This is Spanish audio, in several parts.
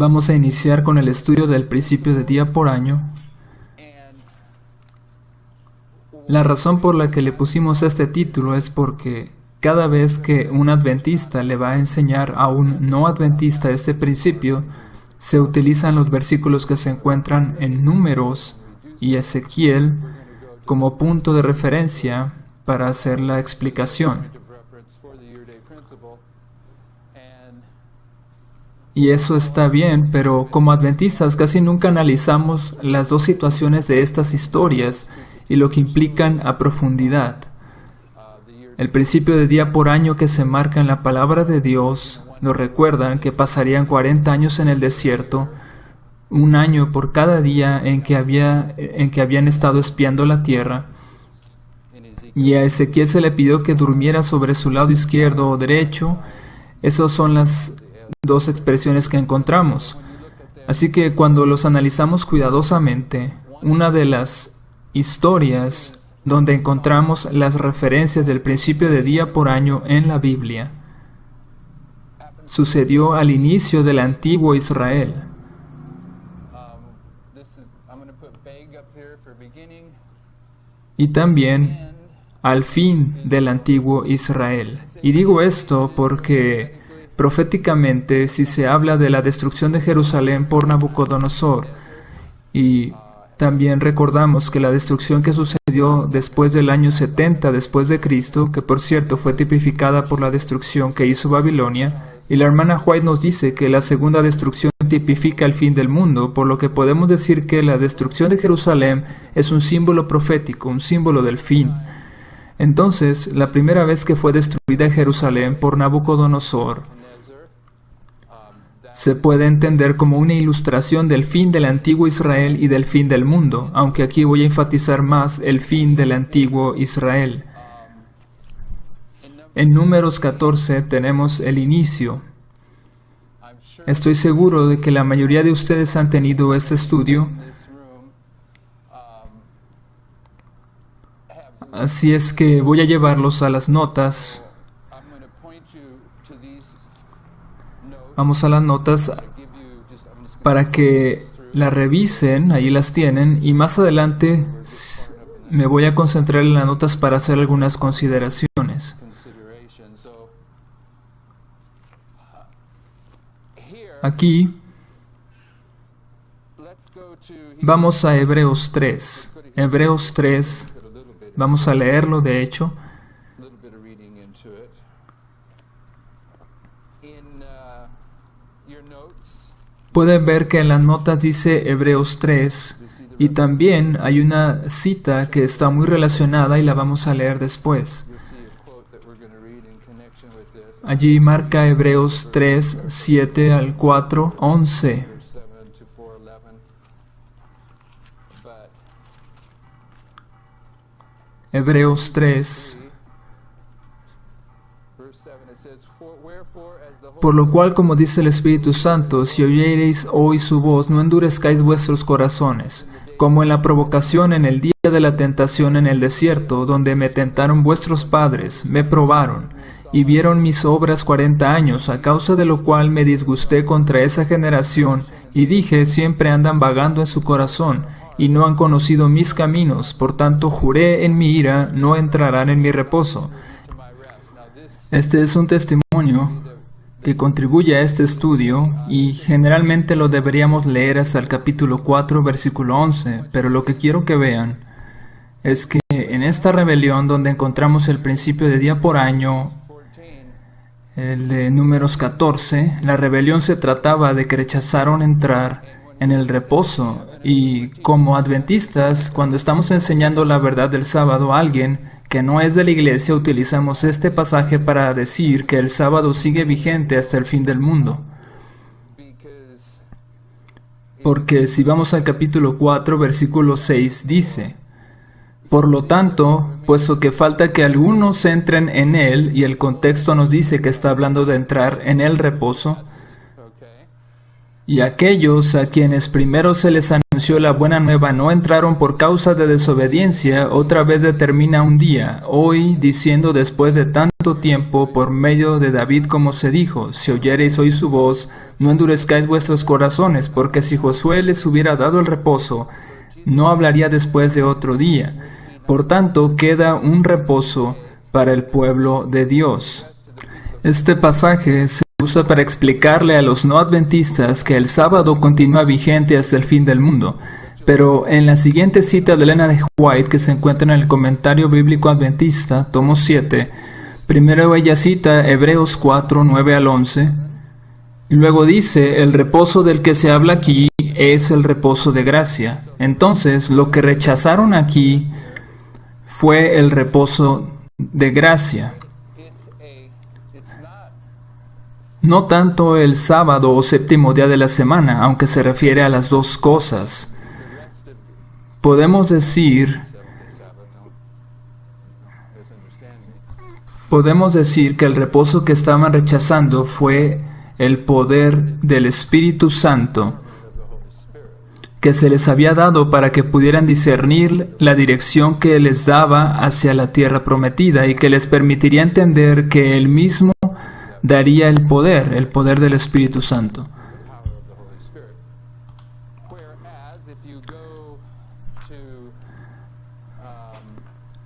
Vamos a iniciar con el estudio del principio de día por año. La razón por la que le pusimos este título es porque cada vez que un adventista le va a enseñar a un no adventista este principio, se utilizan los versículos que se encuentran en Números y Ezequiel como punto de referencia para hacer la explicación. Y eso está bien, pero como adventistas casi nunca analizamos las dos situaciones de estas historias y lo que implican a profundidad. El principio de día por año que se marca en la palabra de Dios, nos recuerdan que pasarían 40 años en el desierto, un año por cada día en que habían estado espiando la tierra. Y a Ezequiel se le pidió que durmiera sobre su lado izquierdo o derecho. Esas son las dos expresiones que encontramos. Así que cuando los analizamos cuidadosamente, una de las historias donde encontramos las referencias del principio de día por año en la Biblia sucedió al inicio del antiguo Israel. Y también al fin del antiguo Israel. Y digo esto porque proféticamente, si se habla de la destrucción de Jerusalén por Nabucodonosor, y también recordamos que la destrucción que sucedió después del año 70 después de Cristo, que por cierto fue tipificada por la destrucción que hizo Babilonia, y la hermana White nos dice que la segunda destrucción tipifica el fin del mundo, por lo que podemos decir que la destrucción de Jerusalén es un símbolo profético, un símbolo del fin. Entonces, la primera vez que fue destruida Jerusalén por Nabucodonosor se puede entender como una ilustración del fin del antiguo Israel y del fin del mundo, aunque aquí voy a enfatizar más el fin del antiguo Israel. En Números 14 tenemos el inicio. Estoy seguro de que la mayoría de ustedes han tenido este estudio, así es que voy a llevarlos a las notas. Vamos a las notas para que las revisen, ahí las tienen, y más adelante me voy a concentrar en las notas para hacer algunas consideraciones. Aquí vamos a Hebreos 3. Hebreos 3, vamos a leerlo de hecho. Pueden ver que en las notas dice Hebreos 3 y también hay una cita que está muy relacionada y la vamos a leer después. Allí marca Hebreos 3, 7 al 4, 11. Hebreos 3. Por lo cual, como dice el Espíritu Santo, si oyereis hoy su voz, no endurezcáis vuestros corazones, como en la provocación en el día de la tentación en el desierto, donde me tentaron vuestros padres, me probaron, y vieron mis obras 40 años, a causa de lo cual me disgusté contra esa generación, y dije, siempre andan vagando en su corazón, y no han conocido mis caminos, por tanto juré en mi ira, no entrarán en mi reposo. Este es un testimonio que contribuye a este estudio y generalmente lo deberíamos leer hasta el capítulo 4, versículo 11, pero lo que quiero que vean es que en esta rebelión donde encontramos el principio de día por año, el de Números 14, la rebelión se trataba de que rechazaron entrar en el reposo, y como adventistas, cuando estamos enseñando la verdad del sábado a alguien que no es de la iglesia, utilizamos este pasaje para decir que el sábado sigue vigente hasta el fin del mundo. Porque si vamos al capítulo 4, versículo 6, dice: por lo tanto, puesto que falta que algunos entren en él, y el contexto nos dice que está hablando de entrar en el reposo, Y aquellos a quienes primero se les anunció la buena nueva no entraron por causa de desobediencia, otra vez determina un día, hoy, diciendo después de tanto tiempo, por medio de David como se dijo, si oyereis hoy su voz, no endurezcáis vuestros corazones, porque si Josué les hubiera dado el reposo, no hablaría después de otro día. Por tanto, queda un reposo para el pueblo de Dios. Este pasaje se usa para explicarle a los no adventistas que el sábado continúa vigente hasta el fin del mundo. Pero en la siguiente cita de Elena de White, que se encuentra en el Comentario Bíblico Adventista, tomo 7, primero ella cita Hebreos 4, 9 al 11, y luego dice, el reposo del que se habla aquí es el reposo de gracia. Entonces, lo que rechazaron aquí fue el reposo de gracia. No tanto el sábado o séptimo día de la semana, aunque se refiere a las dos cosas. Podemos decir que el reposo que estaban rechazando fue el poder del Espíritu Santo que se les había dado para que pudieran discernir la dirección que les daba hacia la tierra prometida y que les permitiría entender que Él mismo daría el poder del Espíritu Santo.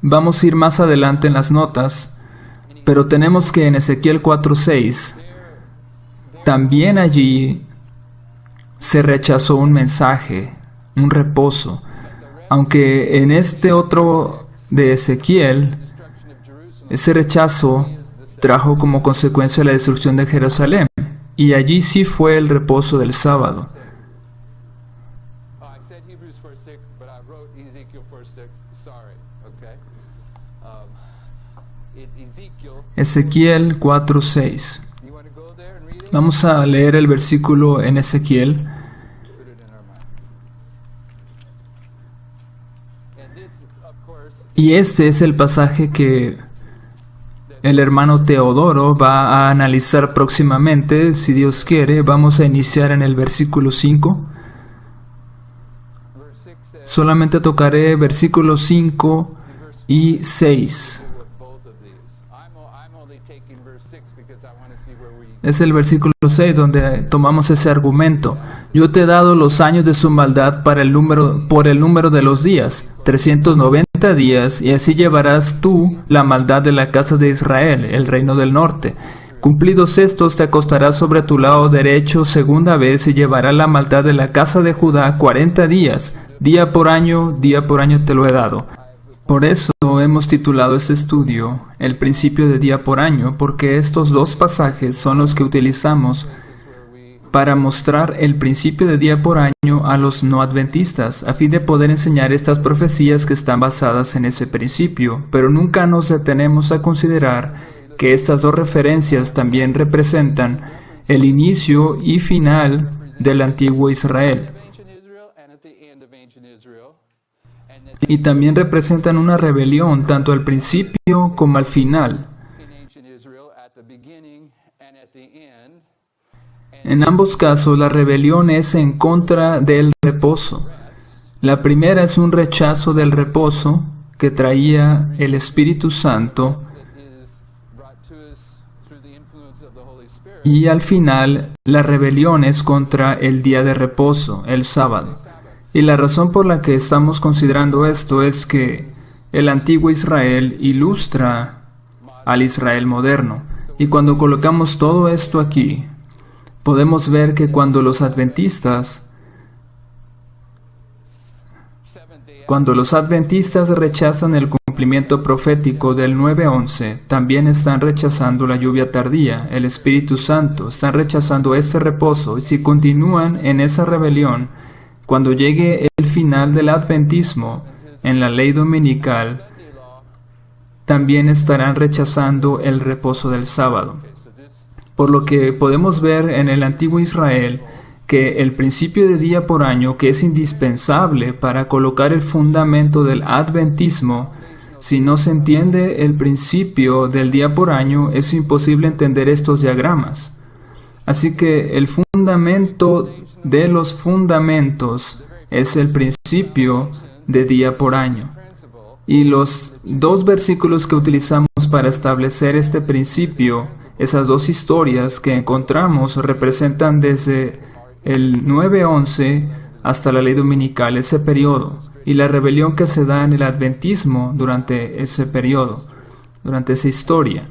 Vamos a ir más adelante en las notas, pero tenemos que en Ezequiel 4:6, también allí se rechazó un mensaje, un reposo, aunque en este otro de Ezequiel, ese rechazo trajo como consecuencia la destrucción de Jerusalén, y allí sí fue el reposo del sábado. Ezequiel 4:6. Vamos a leer el versículo en Ezequiel. Y este es el pasaje que el hermano Teodoro va a analizar próximamente, si Dios quiere. Vamos a iniciar en el versículo 5. Solamente tocaré versículos 5 y 6. Es el versículo 6 donde tomamos ese argumento. Yo te he dado los años de su maldad por el número de los días, 390 días, y así llevarás tú la maldad de la casa de Israel, el reino del norte. Cumplidos estos, te acostarás sobre tu lado derecho segunda vez y llevarás la maldad de la casa de Judá 40 días. Día por año te lo he dado. Por eso hemos titulado este estudio El principio de día por año, porque estos dos pasajes son los que utilizamos para mostrar el principio de día por año a los no adventistas, a fin de poder enseñar estas profecías que están basadas en ese principio, pero nunca nos detenemos a considerar que estas dos referencias también representan el inicio y final del antiguo Israel. Y también representan una rebelión tanto al principio como al final. En ambos casos, la rebelión es en contra del reposo. La primera es un rechazo del reposo que traía el Espíritu Santo, y al final, la rebelión es contra el día de reposo, el sábado. Y la razón por la que estamos considerando esto es que el antiguo Israel ilustra al Israel moderno. Y cuando colocamos todo esto aquí, podemos ver que cuando los adventistas rechazan el cumplimiento profético del 9:11, también están rechazando la lluvia tardía, el Espíritu Santo, están rechazando ese reposo, y si continúan en esa rebelión, cuando llegue el final del adventismo en la ley dominical, también estarán rechazando el reposo del sábado. Por lo que podemos ver en el antiguo Israel que el principio de día por año, que es indispensable para colocar el fundamento del adventismo, si no se entiende el principio del día por año, es imposible entender estos diagramas. Así que el fundamento de los fundamentos es el principio de día por año. Y los dos versículos que utilizamos para establecer este principio, esas dos historias que encontramos, representan desde el 9-11 hasta la ley dominical, ese periodo, y la rebelión que se da en el adventismo durante ese periodo, durante esa historia.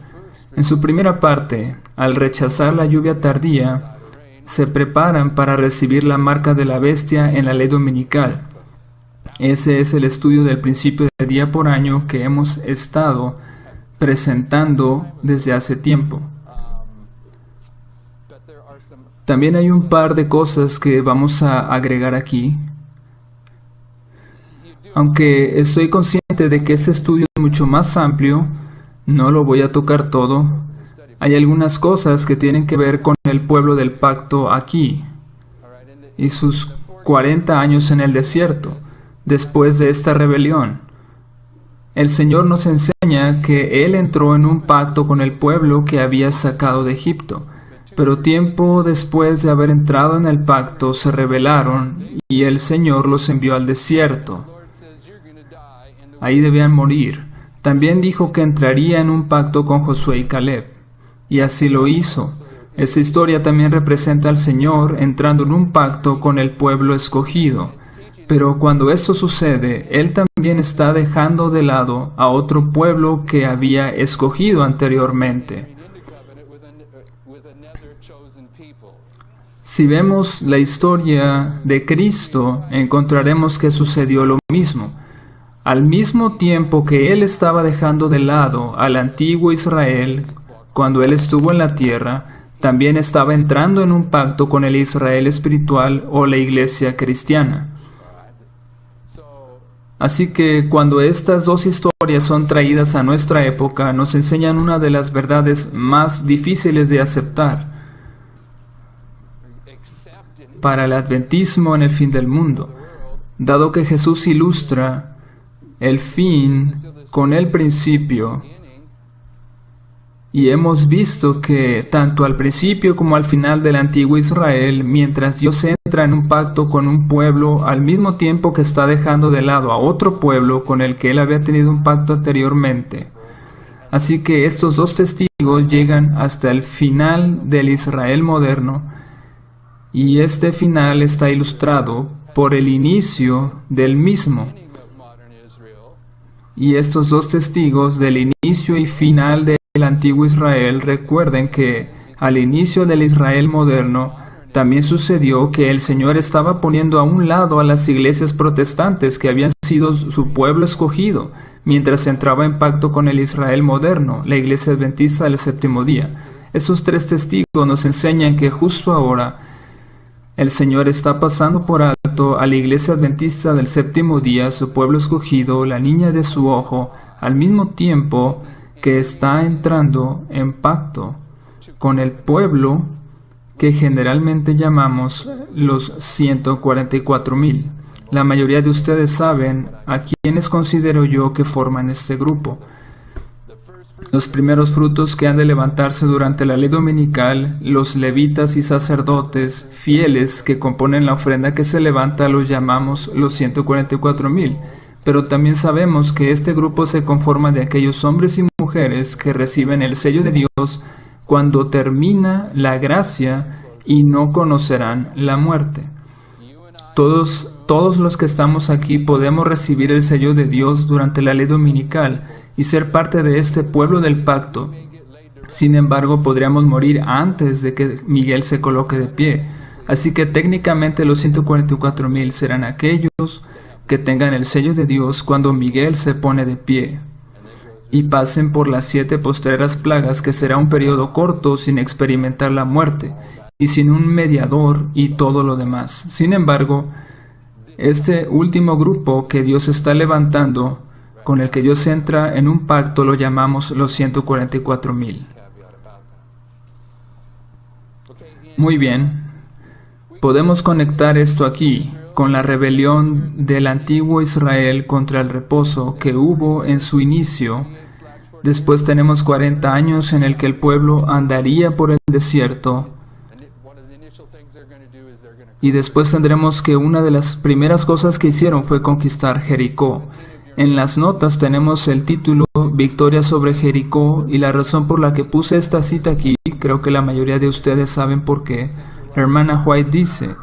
En su primera parte, al rechazar la lluvia tardía, se preparan para recibir la marca de la bestia en la ley dominical. Ese es el estudio del principio de día por año que hemos estado presentando desde hace tiempo. También hay un par de cosas que vamos a agregar aquí. Aunque estoy consciente de que este estudio es mucho más amplio, no lo voy a tocar todo. Hay algunas cosas que tienen que ver con el pueblo del pacto aquí y sus 40 años en el desierto, después de esta rebelión. El Señor nos enseña que Él entró en un pacto con el pueblo que había sacado de Egipto, pero tiempo después de haber entrado en el pacto se rebelaron y el Señor los envió al desierto. Ahí debían morir. También dijo que entraría en un pacto con Josué y Caleb, y así lo hizo. Esta historia también representa al Señor entrando en un pacto con el pueblo escogido. Pero cuando esto sucede, Él también está dejando de lado a otro pueblo que había escogido anteriormente. Si vemos la historia de Cristo, encontraremos que sucedió lo mismo. Al mismo tiempo que Él estaba dejando de lado al antiguo Israel, cuando Él estuvo en la tierra, también estaba entrando en un pacto con el Israel espiritual o la iglesia cristiana. Así que cuando estas dos historias son traídas a nuestra época, nos enseñan una de las verdades más difíciles de aceptar para el adventismo en el fin del mundo, dado que Jesús ilustra el fin con el principio. Y hemos visto que tanto al principio como al final del antiguo Israel, mientras Dios entra en un pacto con un pueblo, al mismo tiempo que está dejando de lado a otro pueblo con el que Él había tenido un pacto anteriormente. Así que estos dos testigos llegan hasta el final del Israel moderno, y este final está ilustrado por el inicio del mismo. Y estos dos testigos del inicio y final del antiguo Israel recuerden que al inicio del Israel moderno también sucedió que el Señor estaba poniendo a un lado a las iglesias protestantes que habían sido su pueblo escogido, mientras entraba en pacto con el Israel moderno, la iglesia adventista del séptimo día. Estos tres testigos nos enseñan que justo ahora el Señor está pasando por alto a la iglesia adventista del séptimo día, su pueblo escogido, la niña de su ojo, al mismo tiempo que está entrando en pacto con el pueblo que generalmente llamamos los 144,000. La mayoría de ustedes saben a quienes considero yo que forman este grupo. Los primeros frutos que han de levantarse durante la ley dominical, los levitas y sacerdotes fieles que componen la ofrenda que se levanta, los llamamos los 144,000. Pero también sabemos que este grupo se conforma de aquellos hombres y mujeres que reciben el sello de Dios cuando termina la gracia y no conocerán la muerte. Todos los que estamos aquí podemos recibir el sello de Dios durante la ley dominical y ser parte de este pueblo del pacto. Sin embargo, podríamos morir antes de que Miguel se coloque de pie. Así que técnicamente los 144,000 serán aquellos que tengan el sello de Dios cuando Miguel se pone de pie y pasen por las 7 postreras plagas, que será un periodo corto sin experimentar la muerte y sin un mediador y todo lo demás. Sin embargo, este último grupo que Dios está levantando, con el que Dios entra en un pacto, lo llamamos los 144,000. Muy bien, podemos conectar esto aquí con la rebelión del antiguo Israel contra el reposo que hubo en su inicio. Después tenemos 40 años en el que el pueblo andaría por el desierto Y después tendremos que una de las primeras cosas que hicieron fue conquistar Jericó. En las notas tenemos el título Victoria sobre Jericó, y la razón por la que puse esta cita aquí, creo que la mayoría de ustedes saben por qué. La hermana White dice,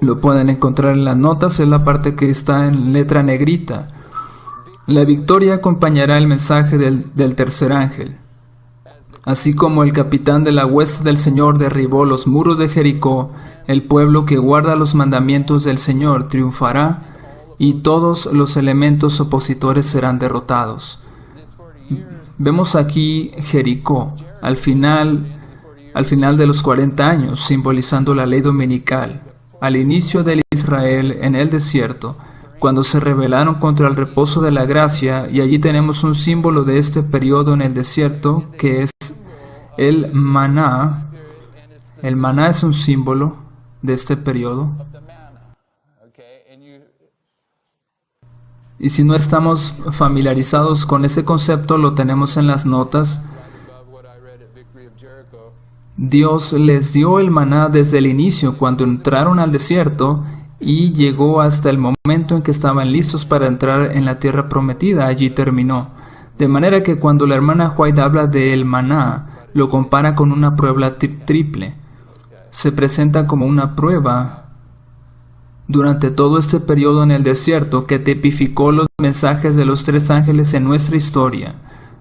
lo pueden encontrar en las notas, es la parte que está en letra negrita. La victoria acompañará el mensaje del tercer ángel. Así como el capitán de la hueste del Señor derribó los muros de Jericó, el pueblo que guarda los mandamientos del Señor triunfará, y todos los elementos opositores serán derrotados. Vemos aquí Jericó, al final de los 40 años, simbolizando la ley dominical, al inicio del Israel en el desierto, cuando se rebelaron contra el reposo de la gracia, y allí tenemos un símbolo de este periodo en el desierto, que es el maná. El maná es un símbolo de este periodo. Y si no estamos familiarizados con ese concepto, lo tenemos en las notas. Dios les dio el maná desde el inicio, cuando entraron al desierto, y llegó hasta el momento en que estaban listos para entrar en la tierra prometida. Allí terminó. De manera que cuando la hermana White habla del maná, lo compara con una prueba triple. Se presenta como una prueba durante todo este periodo en el desierto que tipificó los mensajes de los tres ángeles en nuestra historia.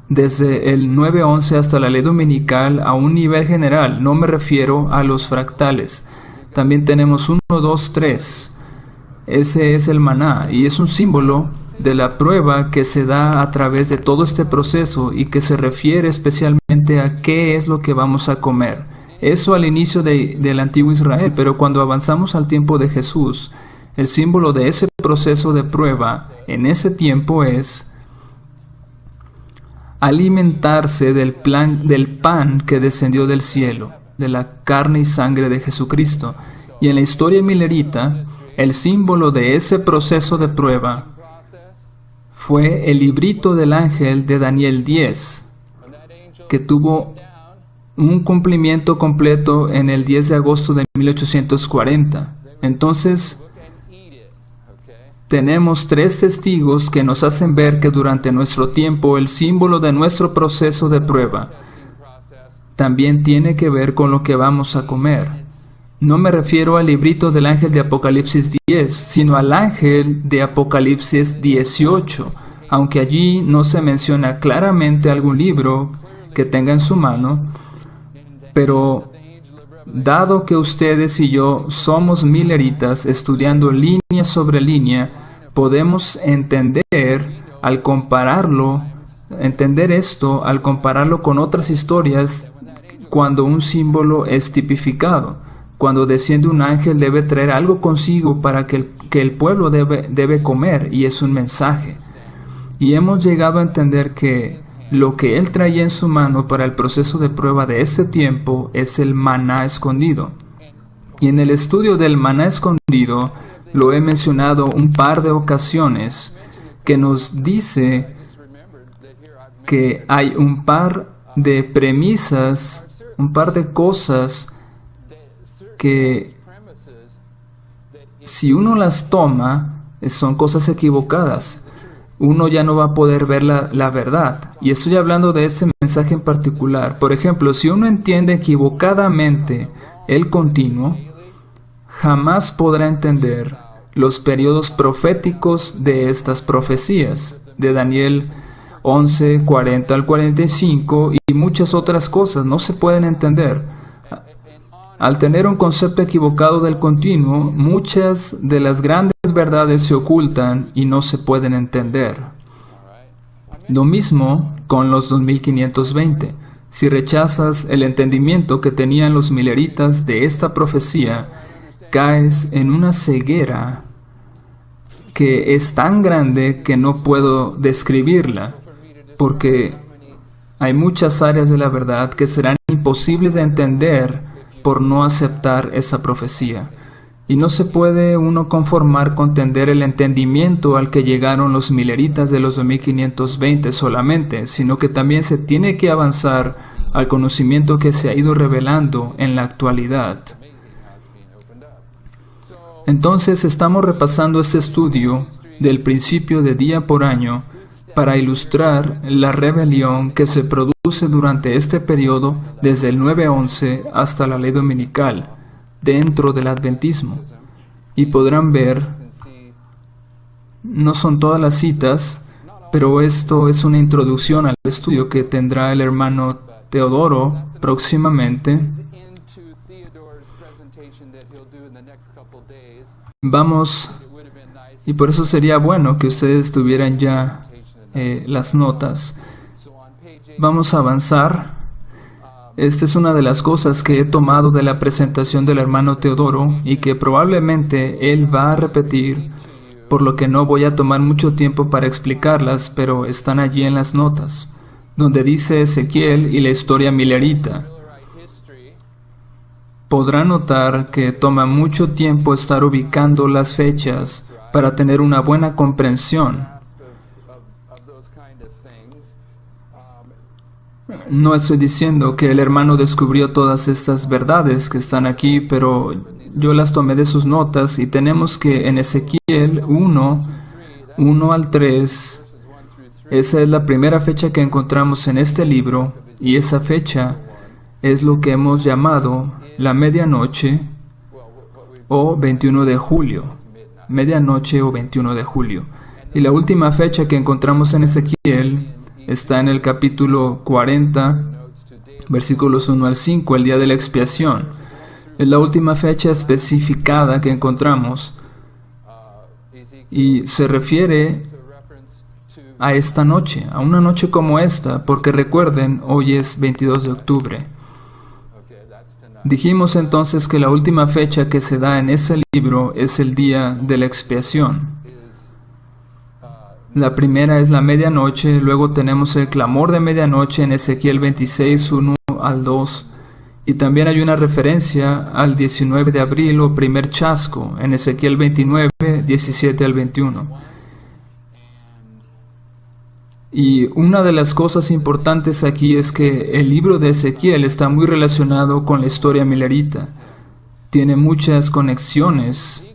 Desde el 9:11 hasta la ley dominical a un nivel general, no me refiero a los fractales. También tenemos 1, 2, 3. Ese es el maná, y es un símbolo de la prueba que se da a través de todo este proceso, y que se refiere especialmente a qué es lo que vamos a comer. Eso al inicio del antiguo Israel, pero cuando avanzamos al tiempo de Jesús, el símbolo de ese proceso de prueba en ese tiempo es alimentarse del pan que descendió del cielo, de la carne y sangre de Jesucristo. Y en la historia milerita, el símbolo de ese proceso de prueba fue el librito del ángel de Daniel 10, que tuvo un cumplimiento completo en el 10 de agosto de 1840. Entonces, tenemos tres testigos que nos hacen ver que durante nuestro tiempo el símbolo de nuestro proceso de prueba también tiene que ver con lo que vamos a comer. No me refiero al librito del ángel de Apocalipsis 10, sino al ángel de Apocalipsis 18, aunque allí no se menciona claramente algún libro que tenga en su mano. Pero dado que ustedes y yo somos mileritas estudiando línea sobre línea, podemos entender esto al compararlo con otras historias cuando un símbolo es tipificado. Cuando desciende un ángel debe traer algo consigo para que el pueblo debe comer, y es un mensaje. Y hemos llegado a entender que lo que él traía en su mano para el proceso de prueba de este tiempo es el maná escondido. Y en el estudio del maná escondido lo he mencionado un par de ocasiones, que nos dice que hay un par de premisas, un par de cosas que si uno las toma, son cosas equivocadas. Uno ya no va a poder ver la verdad. Y estoy hablando de este mensaje en particular. Por ejemplo, si uno entiende equivocadamente el continuo, jamás podrá entender los periodos proféticos de estas profecías, de Daniel 11, 40 al 45 y muchas otras cosas. No se pueden entender. Al tener un concepto equivocado del continuo, muchas de las grandes verdades se ocultan y no se pueden entender. Lo mismo con los 2520. Si rechazas el entendimiento que tenían los mileritas de esta profecía, caes en una ceguera que es tan grande que no puedo describirla, porque hay muchas áreas de la verdad que serán imposibles de entender por no aceptar esa profecía. Y no se puede uno conformar con tener el entendimiento al que llegaron los mileritas de los 2520 solamente, sino que también se tiene que avanzar al conocimiento que se ha ido revelando en la actualidad. Entonces estamos repasando este estudio del principio de día por año para ilustrar la rebelión que se produce durante este periodo desde el 9-11 hasta la ley dominical dentro del adventismo. Y podrán ver, no son todas las citas, pero esto es una introducción al estudio que tendrá el hermano Teodoro próximamente. Vamos, y por eso sería bueno que ustedes tuvieran ya las notas. Vamos a avanzar. Esta es una de las cosas que he tomado de la presentación del hermano Teodoro y que probablemente él va a repetir, por lo que no voy a tomar mucho tiempo para explicarlas, pero están allí en las notas, donde dice Ezequiel y la historia milerita. Podrán notar que toma mucho tiempo estar ubicando las fechas para tener una buena comprensión. No estoy diciendo que el hermano descubrió todas estas verdades que están aquí, pero yo las tomé de sus notas y tenemos que en Ezequiel 1 al 3, esa es la primera fecha que encontramos en este libro, y esa fecha es lo que hemos llamado la medianoche o 21 de julio. Medianoche o 21 de julio. Y la última fecha que encontramos en Ezequiel está en el capítulo 40, versículos 1 al 5, el día de la expiación. Es la última fecha especificada que encontramos y se refiere a esta noche, a una noche como esta, porque recuerden, hoy es 22 de octubre. Dijimos entonces que la última fecha que se da en ese libro es el día de la expiación. La primera es la medianoche, luego tenemos el clamor de medianoche en Ezequiel 26, 1 al 2, y también hay una referencia al 19 de abril o primer chasco en Ezequiel 29, 17 al 21. Y una de las cosas importantes aquí es que el libro de Ezequiel está muy relacionado con la historia milerita. Tiene muchas conexiones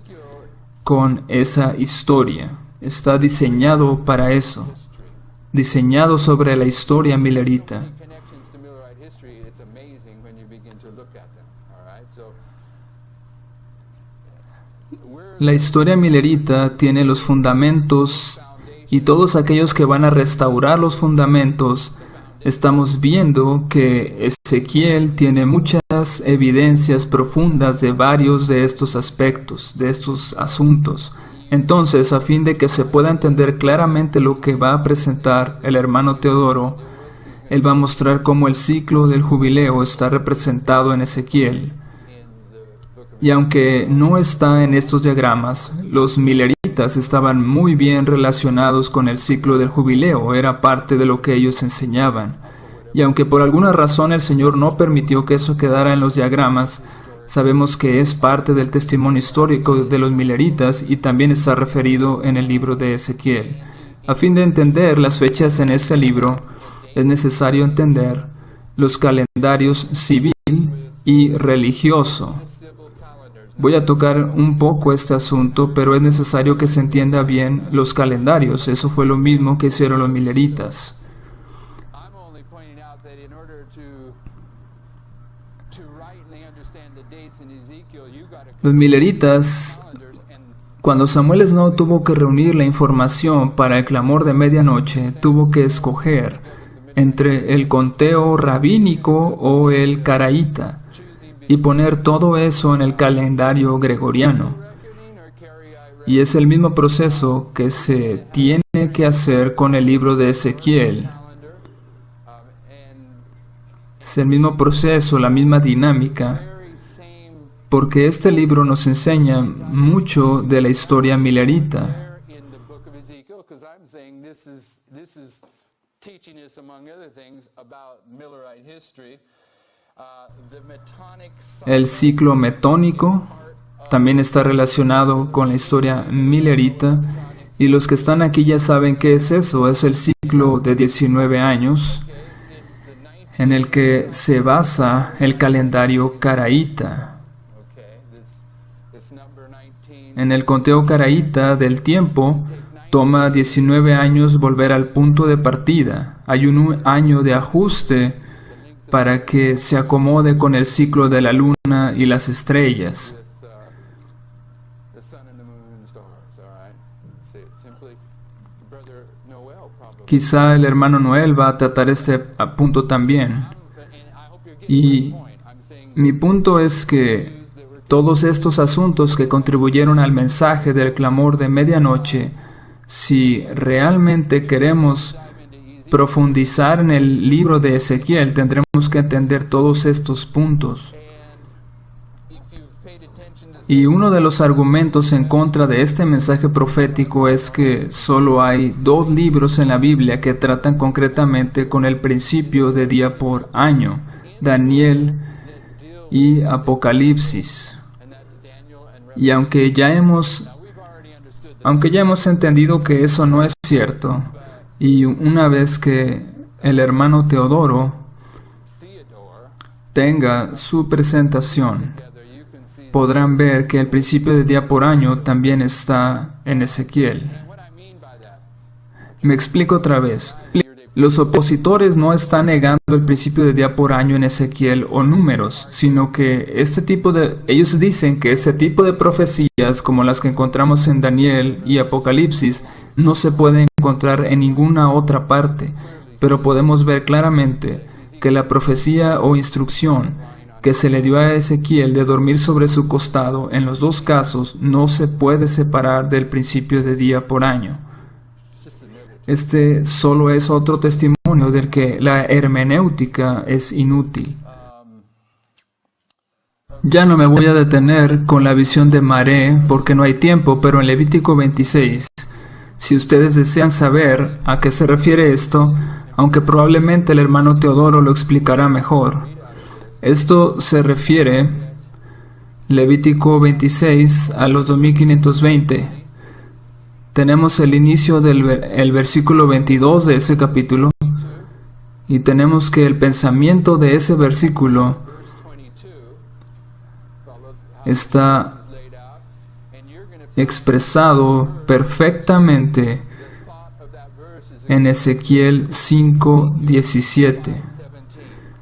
con esa historia. Está diseñado para eso, diseñado sobre la historia milerita. La historia milerita tiene los fundamentos y todos aquellos que van a restaurar los fundamentos, estamos viendo que Ezequiel tiene muchas evidencias profundas de varios de estos aspectos, de estos asuntos. Entonces, a fin de que se pueda entender claramente lo que va a presentar el hermano Teodoro, él va a mostrar cómo el ciclo del jubileo está representado en Ezequiel. Y aunque no está en estos diagramas, los mileritas estaban muy bien relacionados con el ciclo del jubileo, era parte de lo que ellos enseñaban. Y aunque por alguna razón el Señor no permitió que eso quedara en los diagramas, sabemos que es parte del testimonio histórico de los mileritas y también está referido en el libro de Ezequiel. A fin de entender las fechas en ese libro, es necesario entender los calendarios civil y religioso. Voy a tocar un poco este asunto, pero es necesario que se entienda bien los calendarios. Eso fue lo mismo que hicieron los mileritas. Los mileritas, cuando Samuel Snow tuvo que reunir la información para el clamor de medianoche, tuvo que escoger entre el conteo rabínico o el caraíta y poner todo eso en el calendario gregoriano. Y es el mismo proceso que se tiene que hacer con el libro de Ezequiel. Es el mismo proceso, la misma dinámica, porque este libro nos enseña mucho de la historia milerita. El ciclo metónico también está relacionado con la historia millerita, y los que están aquí ya saben qué es eso. Es el ciclo de 19 años en el que se basa el calendario caraíta. En el conteo caraíta del tiempo, toma 19 años volver al punto de partida. Hay un año de ajuste para que se acomode con el ciclo de la luna y las estrellas. Quizá el hermano Noel va a tratar este punto también. Y mi punto es que todos estos asuntos que contribuyeron al mensaje del clamor de medianoche, si realmente queremos profundizar en el libro de Ezequiel, tendremos que entender todos estos puntos. Y uno de los argumentos en contra de este mensaje profético es que solo hay 2 libros en la Biblia que tratan concretamente con el principio de día por año: Daniel y Apocalipsis. Y aunque ya hemos entendido que eso no es cierto, y una vez que el hermano Teodoro tenga su presentación, podrán ver que el principio de día por año también está en Ezequiel. Me explico otra vez. Los opositores no están negando el principio de día por año en Ezequiel o Números, sino que ellos dicen que este tipo de profecías, como las que encontramos en Daniel y Apocalipsis, no se pueden encontrar en ninguna otra parte, pero podemos ver claramente que la profecía o instrucción que se le dio a Ezequiel de dormir sobre su costado, en los 2 casos, no se puede separar del principio de día por año. Este solo es otro testimonio del que la hermenéutica es inútil. Ya no me voy a detener con la visión de Maré porque no hay tiempo, pero en Levítico 26, si ustedes desean saber a qué se refiere esto, aunque probablemente el hermano Teodoro lo explicará mejor, esto se refiere, Levítico 26, a los 2520. Tenemos el inicio del versículo 22 de ese capítulo, y tenemos que el pensamiento de ese versículo está expresado perfectamente en Ezequiel 5:17.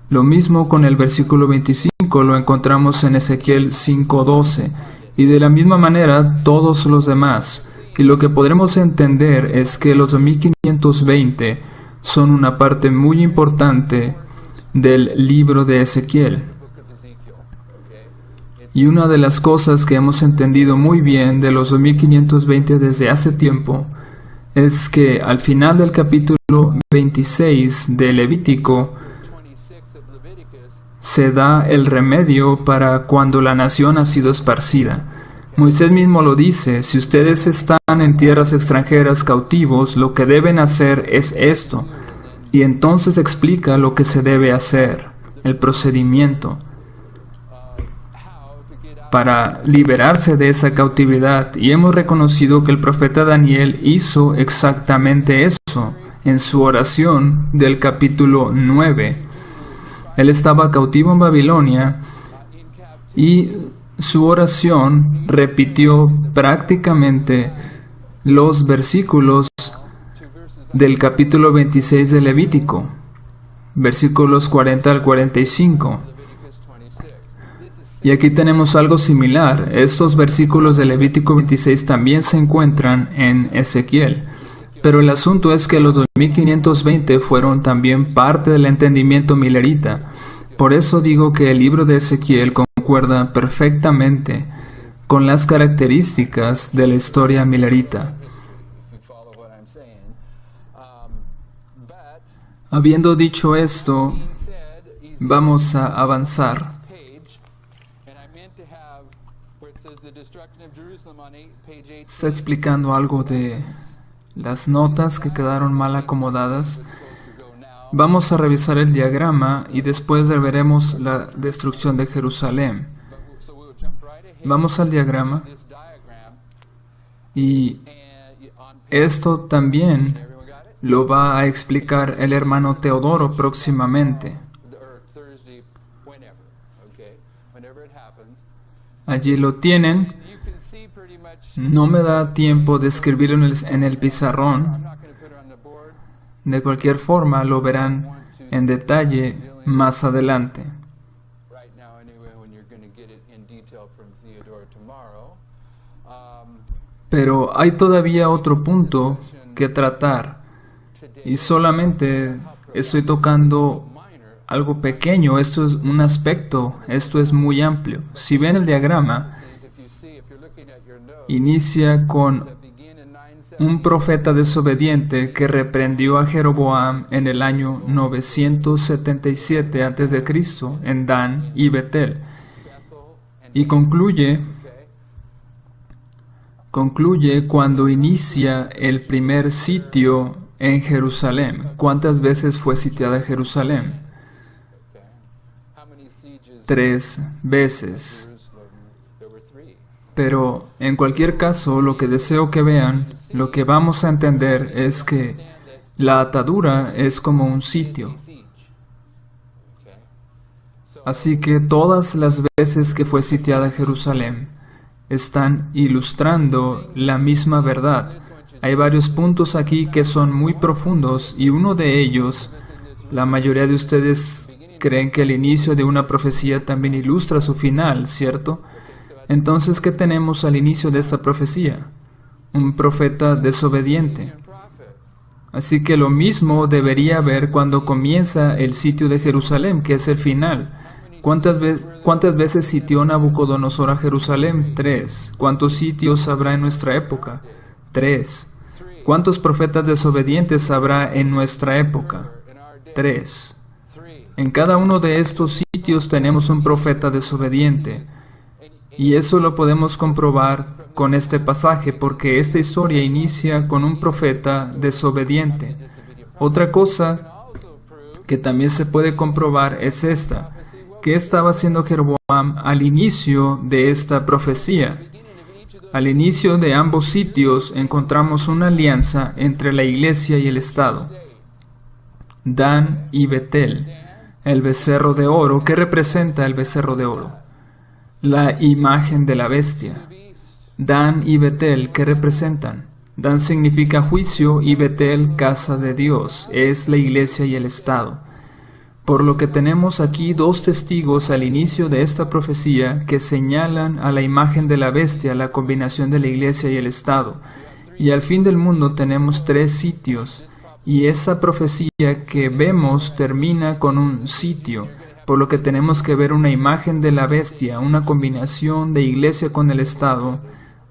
Lo mismo con el versículo 25, lo encontramos en Ezequiel 5:12, y de la misma manera todos los demás. Y lo que podremos entender es que los 2520 son una parte muy importante del libro de Ezequiel. Y una de las cosas que hemos entendido muy bien de los 2520 desde hace tiempo es que al final del capítulo 26 de Levítico se da el remedio para cuando la nación ha sido esparcida. Moisés mismo lo dice: si ustedes están en tierras extranjeras cautivos, lo que deben hacer es esto. Y entonces explica lo que se debe hacer, el procedimiento para liberarse de esa cautividad. Y hemos reconocido que el profeta Daniel hizo exactamente eso en su oración del capítulo 9. Él estaba cautivo en Babilonia y su oración repitió prácticamente los versículos del capítulo 26 de Levítico, versículos 40 al 45. Y aquí tenemos algo similar. Estos versículos de Levítico 26 también se encuentran en Ezequiel. Pero el asunto es que los 2520 fueron también parte del entendimiento millerita. Por eso digo que el libro de Ezequiel concuerda perfectamente con las características de la historia millerita. Habiendo dicho esto, vamos a avanzar. Está explicando algo de las notas que quedaron mal acomodadas. Vamos a revisar el diagrama y después veremos la destrucción de Jerusalén. Vamos al diagrama. Y esto también lo va a explicar el hermano Teodoro próximamente. Allí lo tienen. No me da tiempo de escribirlo en el pizarrón. De cualquier forma, lo verán en detalle más adelante. Pero hay todavía otro punto que tratar. Y solamente estoy tocando algo pequeño. Esto es un aspecto. Esto es muy amplio. Si ven el diagrama, inicia con un profeta desobediente que reprendió a Jeroboam en el año 977 a.C. en Dan y Betel. Y concluye cuando inicia el primer sitio en Jerusalén. ¿Cuántas veces fue sitiada Jerusalén? 3 veces. Pero en cualquier caso, lo que deseo que vean, lo que vamos a entender es que la atadura es como un sitio. Así que todas las veces que fue sitiada Jerusalén están ilustrando la misma verdad. Hay varios puntos aquí que son muy profundos y uno de ellos, la mayoría de ustedes creen que el inicio de una profecía también ilustra su final, ¿cierto? Entonces, ¿qué tenemos al inicio de esta profecía? Un profeta desobediente. Así que lo mismo debería haber cuando comienza el sitio de Jerusalén, que es el final. ¿Cuántas veces sitió Nabucodonosor a Jerusalén? 3. ¿Cuántos sitios habrá en nuestra época? 3. ¿Cuántos profetas desobedientes habrá en nuestra época? 3. En cada uno de estos sitios tenemos un profeta desobediente. Y eso lo podemos comprobar con este pasaje, porque esta historia inicia con un profeta desobediente. Otra cosa que también se puede comprobar es esta. ¿Qué estaba haciendo Jeroboam al inicio de esta profecía? Al inicio de ambos sitios encontramos una alianza entre la iglesia y el Estado. Dan y Betel, el becerro de oro. ¿Qué representa el becerro de oro? La imagen de la bestia. Dan y Betel, ¿qué representan? Dan significa juicio y Betel, casa de Dios. Es la iglesia y el Estado. Por lo que tenemos aquí 2 testigos al inicio de esta profecía que señalan a la imagen de la bestia, la combinación de la iglesia y el Estado. Y al fin del mundo tenemos 3 sitios. Y esa profecía que vemos termina con un sitio. Por lo que tenemos que ver una imagen de la bestia, una combinación de iglesia con el Estado,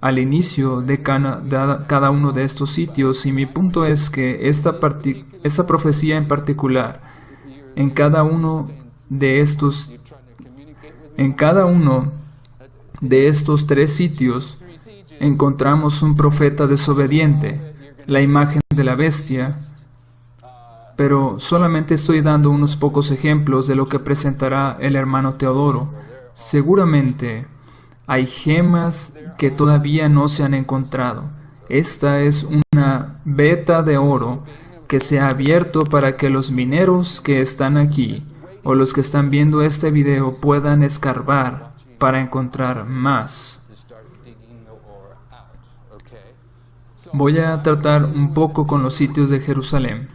al inicio de cada uno de estos sitios. Y mi punto es que esta profecía en particular, en cada uno de estos 3 sitios, encontramos un profeta desobediente, la imagen de la bestia. Pero solamente estoy dando unos pocos ejemplos de lo que presentará el hermano Teodoro. Seguramente hay gemas que todavía no se han encontrado. Esta es una veta de oro que se ha abierto para que los mineros que están aquí o los que están viendo este video puedan escarbar para encontrar más. Voy a tratar un poco con los sitios de Jerusalén.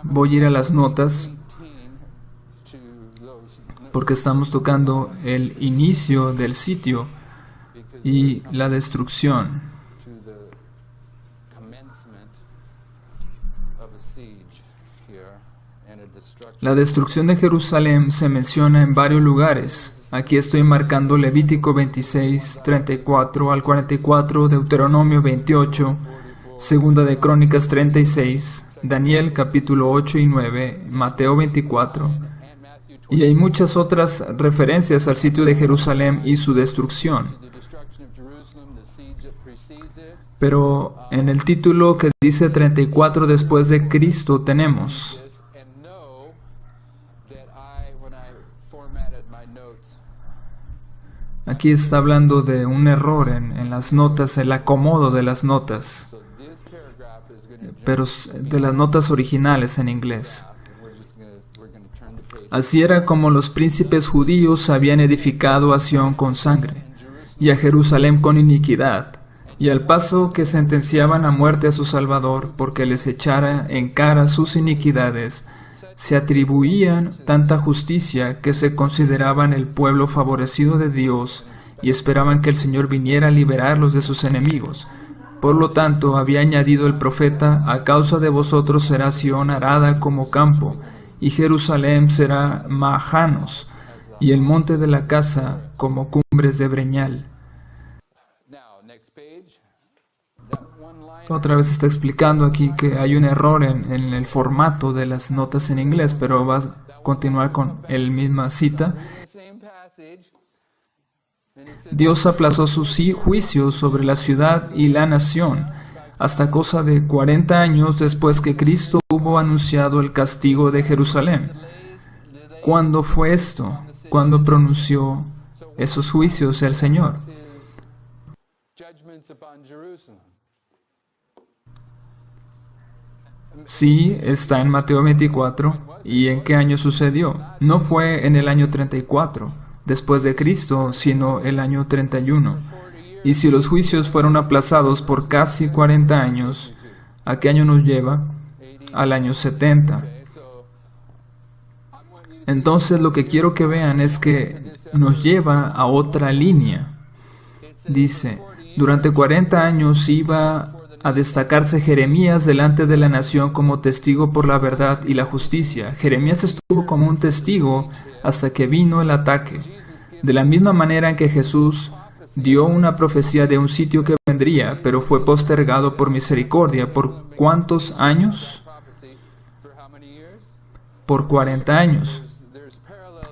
Voy a ir a las notas porque estamos tocando el inicio del sitio y la destrucción. La destrucción de Jerusalén se menciona en varios lugares. Aquí estoy marcando Levítico 26, 34 al 44, Deuteronomio 28, Segunda de Crónicas 36, Daniel capítulo 8 y 9, Mateo 24, y hay muchas otras referencias al sitio de Jerusalén y su destrucción. Pero en el título que dice 34 después de Cristo tenemos Aquí está hablando de un error en las notas, el acomodo de las notas, pero de las notas originales en inglés. Así era como los príncipes judíos habían edificado a Sión con sangre, y a Jerusalén con iniquidad, y al paso que sentenciaban a muerte a su Salvador, porque les echara en cara sus iniquidades, se atribuían tanta justicia que se consideraban el pueblo favorecido de Dios y esperaban que el Señor viniera a liberarlos de sus enemigos. Por lo tanto, había añadido el profeta: a causa de vosotros será Sión arada como campo, y Jerusalén será majanos, y el monte de la casa como cumbres de breñal. Otra vez está explicando aquí que hay un error en el formato de las notas en inglés, pero va a continuar con la misma cita. Dios aplazó su juicio sobre la ciudad y la nación hasta cosa de 40 años después que Cristo hubo anunciado el castigo de Jerusalén. ¿Cuándo fue esto? ¿Cuándo pronunció esos juicios el Señor? Sí, está en Mateo 24. ¿Y en qué año sucedió? No fue en el año 34, después de Cristo, sino el año 31. Y si los juicios fueron aplazados por casi 40 años, ¿a qué año nos lleva? Al año 70. Entonces lo que quiero que vean es que nos lleva a otra línea. Dice, durante 40 años iba a destacarse Jeremías delante de la nación como testigo por la verdad y la justicia. Jeremías estuvo como un testigo hasta que vino el ataque. De la misma manera en que Jesús dio una profecía de un sitio que vendría, pero fue postergado por misericordia. ¿Por cuántos años? Por 40 años.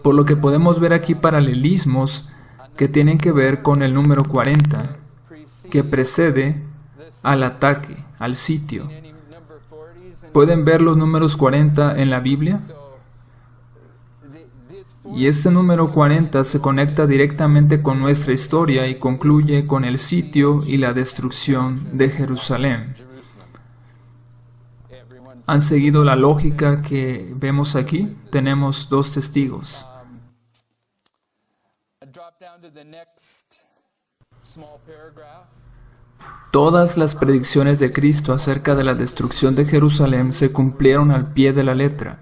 Por lo que podemos ver aquí paralelismos que tienen que ver con el número 40, que precede al ataque, al sitio. ¿Pueden ver los números 40 en la Biblia? Y este número 40 se conecta directamente con nuestra historia y concluye con el sitio y la destrucción de Jerusalén. ¿Han seguido la lógica que vemos aquí? Tenemos dos testigos. Todas las predicciones de Cristo acerca de la destrucción de Jerusalén se cumplieron al pie de la letra.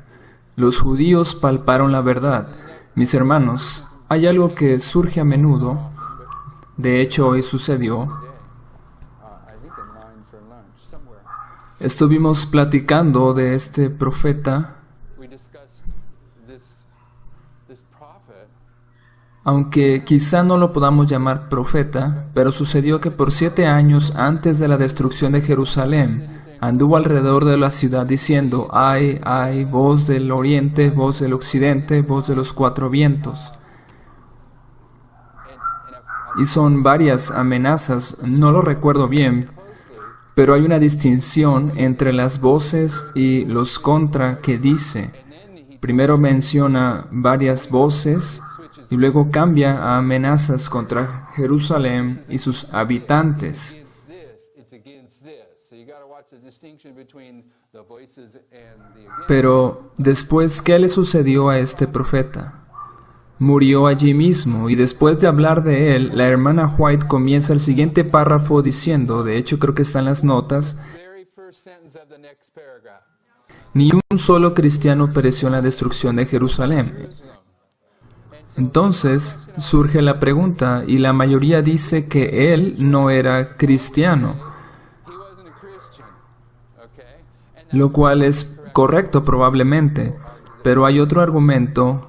Los judíos palparon la verdad. Mis hermanos, hay algo que surge a menudo, de hecho hoy sucedió. Estuvimos platicando de este profeta, aunque quizá no lo podamos llamar profeta, pero sucedió que por 7 años antes de la destrucción de Jerusalén, anduvo alrededor de la ciudad diciendo: ay, ay, voz del oriente, voz del occidente, voz de los 4 vientos. Y son varias amenazas, no lo recuerdo bien, pero hay una distinción entre las voces y los contra que dice. Primero menciona varias voces y luego cambia a amenazas contra Jerusalén y sus habitantes. Pero después, ¿qué le sucedió a este profeta? Murió allí mismo, y después de hablar de él, la hermana White comienza el siguiente párrafo diciendo, de hecho creo que está en las notas: ni un solo cristiano pereció en la destrucción de Jerusalén. Entonces surge la pregunta, y la mayoría dice que él no era cristiano, lo cual es correcto probablemente, pero hay otro argumento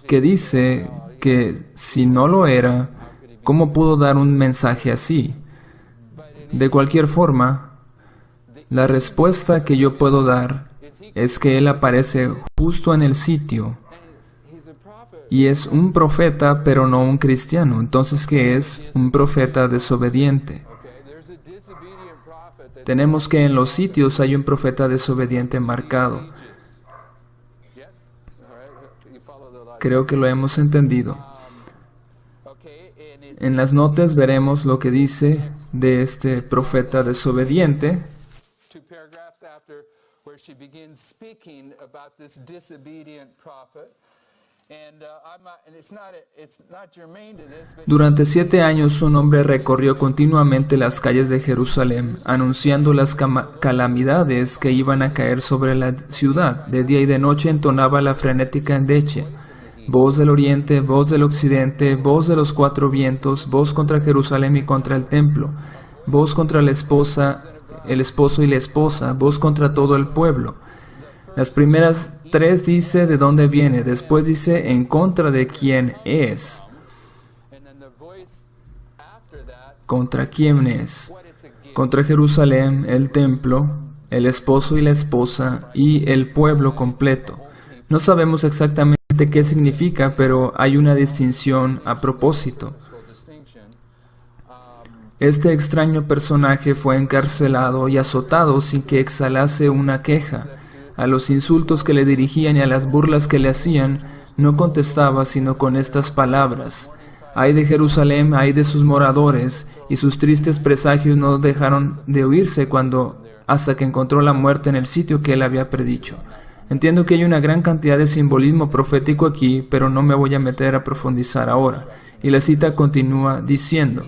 que dice que si no lo era, ¿cómo pudo dar un mensaje así? De cualquier forma, la respuesta que yo puedo dar es que él aparece justo en el sitio y es un profeta, pero no un cristiano. Entonces, ¿qué es? Un profeta desobediente. Tenemos que en los sitios hay un profeta desobediente marcado. Creo que lo hemos entendido. En las notas veremos lo que dice de este profeta desobediente. Durante 7 años un hombre recorrió continuamente las calles de Jerusalén, anunciando las calamidades que iban a caer sobre la ciudad. De día y de noche entonaba la frenética endecha. Voz del oriente, voz del occidente, voz de los 4 vientos, voz contra Jerusalén y contra el templo, voz contra la esposa, el esposo y la esposa, voz contra todo el pueblo. Las primeras 3 dice de dónde viene, después dice en contra de quién es. ¿Contra quién es? Contra Jerusalén, el templo, el esposo y la esposa y el pueblo completo. No sabemos exactamente qué significa, pero hay una distinción a propósito. Este extraño personaje fue encarcelado y azotado sin que exhalase una queja. A los insultos que le dirigían y a las burlas que le hacían, no contestaba sino con estas palabras: «Ay de Jerusalén, ay de sus moradores», y sus tristes presagios no dejaron de oírse hasta que encontró la muerte en el sitio que él había predicho. Entiendo que hay una gran cantidad de simbolismo profético aquí, pero no me voy a meter a profundizar ahora. Y la cita continúa diciendo: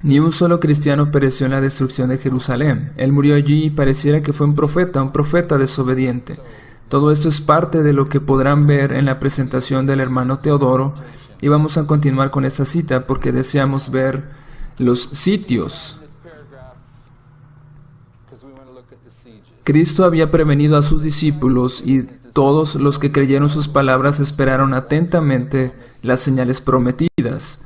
«Ni un solo cristiano pereció en la destrucción de Jerusalén. Él murió allí y pareciera que fue un profeta desobediente». Todo esto es parte de lo que podrán ver en la presentación del hermano Teodoro, y vamos a continuar con esta cita porque deseamos ver los sitios. Cristo había prevenido a sus discípulos y todos los que creyeron sus palabras esperaron atentamente las señales prometidas.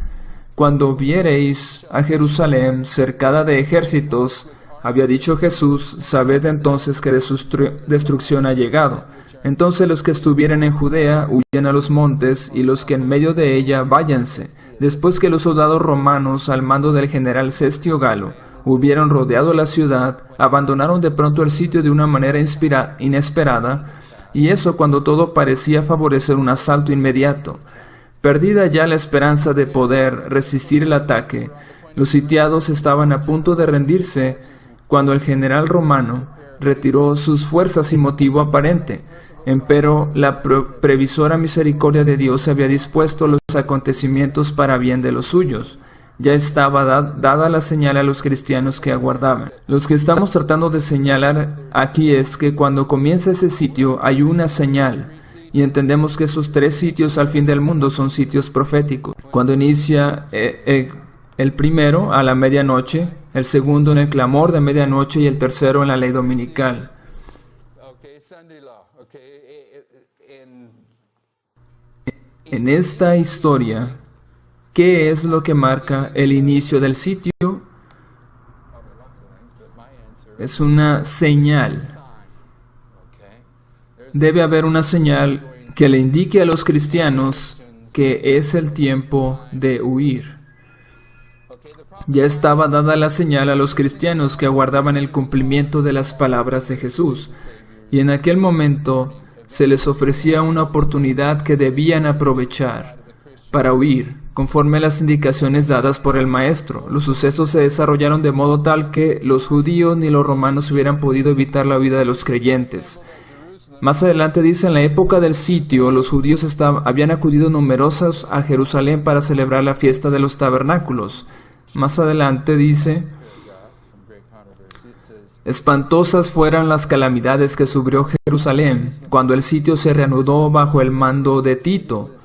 «Cuando viereis a Jerusalén cercada de ejércitos», había dicho Jesús, «sabed entonces que de su destrucción ha llegado. Entonces los que estuvieren en Judea huyan a los montes, y los que en medio de ella váyanse». Después que los soldados romanos, al mando del general Cestio Galo, hubieron rodeado la ciudad, abandonaron de pronto el sitio de una manera inesperada, y eso cuando todo parecía favorecer un asalto inmediato. Perdida ya la esperanza de poder resistir el ataque, los sitiados estaban a punto de rendirse cuando el general romano retiró sus fuerzas sin motivo aparente. Empero la previsora misericordia de Dios había dispuesto los acontecimientos para bien de los suyos. Ya estaba dada la señal a los cristianos que aguardaban. Lo que estamos tratando de señalar aquí es que cuando comienza ese sitio hay una señal. Y entendemos que esos 3 sitios al fin del mundo son sitios proféticos. Cuando inicia el primero a la medianoche, el segundo en el clamor de medianoche y el tercero en la ley dominical. En esta historia, ¿qué es lo que marca el inicio del sitio? Es una señal. Debe haber una señal que le indique a los cristianos que es el tiempo de huir. Ya estaba dada la señal a los cristianos que aguardaban el cumplimiento de las palabras de Jesús, y en aquel momento se les ofrecía una oportunidad que debían aprovechar para huir, conforme a las indicaciones dadas por el Maestro. Los sucesos se desarrollaron de modo tal que los judíos ni los romanos hubieran podido evitar la huida de los creyentes. Más adelante dice, en la época del sitio, los judíos habían acudido numerosos a Jerusalén para celebrar la fiesta de los tabernáculos. Más adelante dice, espantosas fueron las calamidades que sufrió Jerusalén cuando el sitio se reanudó bajo el mando de Tito.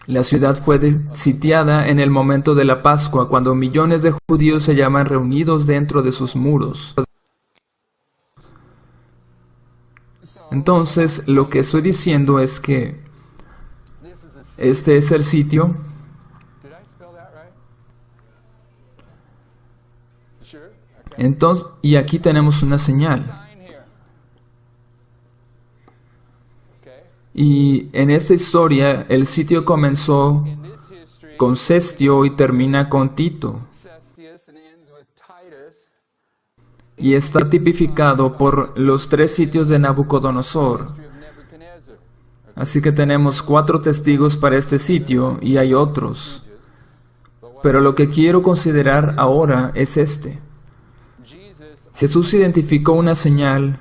La ciudad fue sitiada en el momento de la Pascua, cuando millones de judíos se hallaban reunidos dentro de sus muros. Entonces, lo que estoy diciendo es que este es el sitio. Entonces, y aquí tenemos una señal. Y en esta historia, el sitio comenzó con Cestio y termina con Tito. Y está tipificado por los 3 sitios de Nabucodonosor. Así que tenemos 4 testigos para este sitio y hay otros. Pero lo que quiero considerar ahora es este. Jesús identificó una señal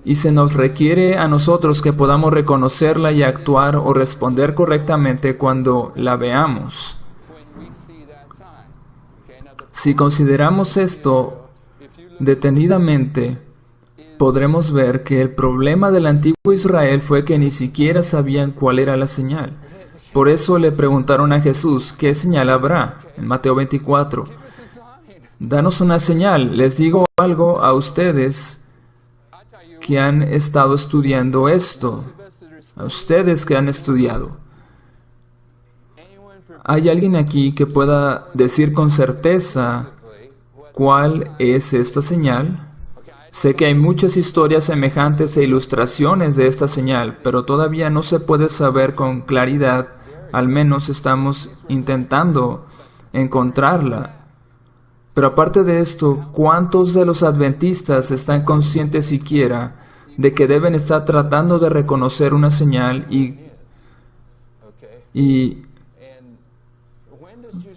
y se nos requiere a nosotros que podamos reconocerla y actuar o responder correctamente cuando la veamos. Si consideramos esto detenidamente, podremos ver que el problema del antiguo Israel fue que ni siquiera sabían cuál era la señal. Por eso le preguntaron a Jesús, ¿qué señal habrá? En Mateo 24. Danos una señal. Les digo algo a ustedes que han estado estudiando esto. A ustedes que han estudiado. ¿Hay alguien aquí que pueda decir con certeza cuál es esta señal? Sé que hay muchas historias semejantes e ilustraciones de esta señal, pero todavía no se puede saber con claridad. Al menos estamos intentando encontrarla. Pero aparte de esto, ¿cuántos de los adventistas están conscientes siquiera de que deben estar tratando de reconocer una señal y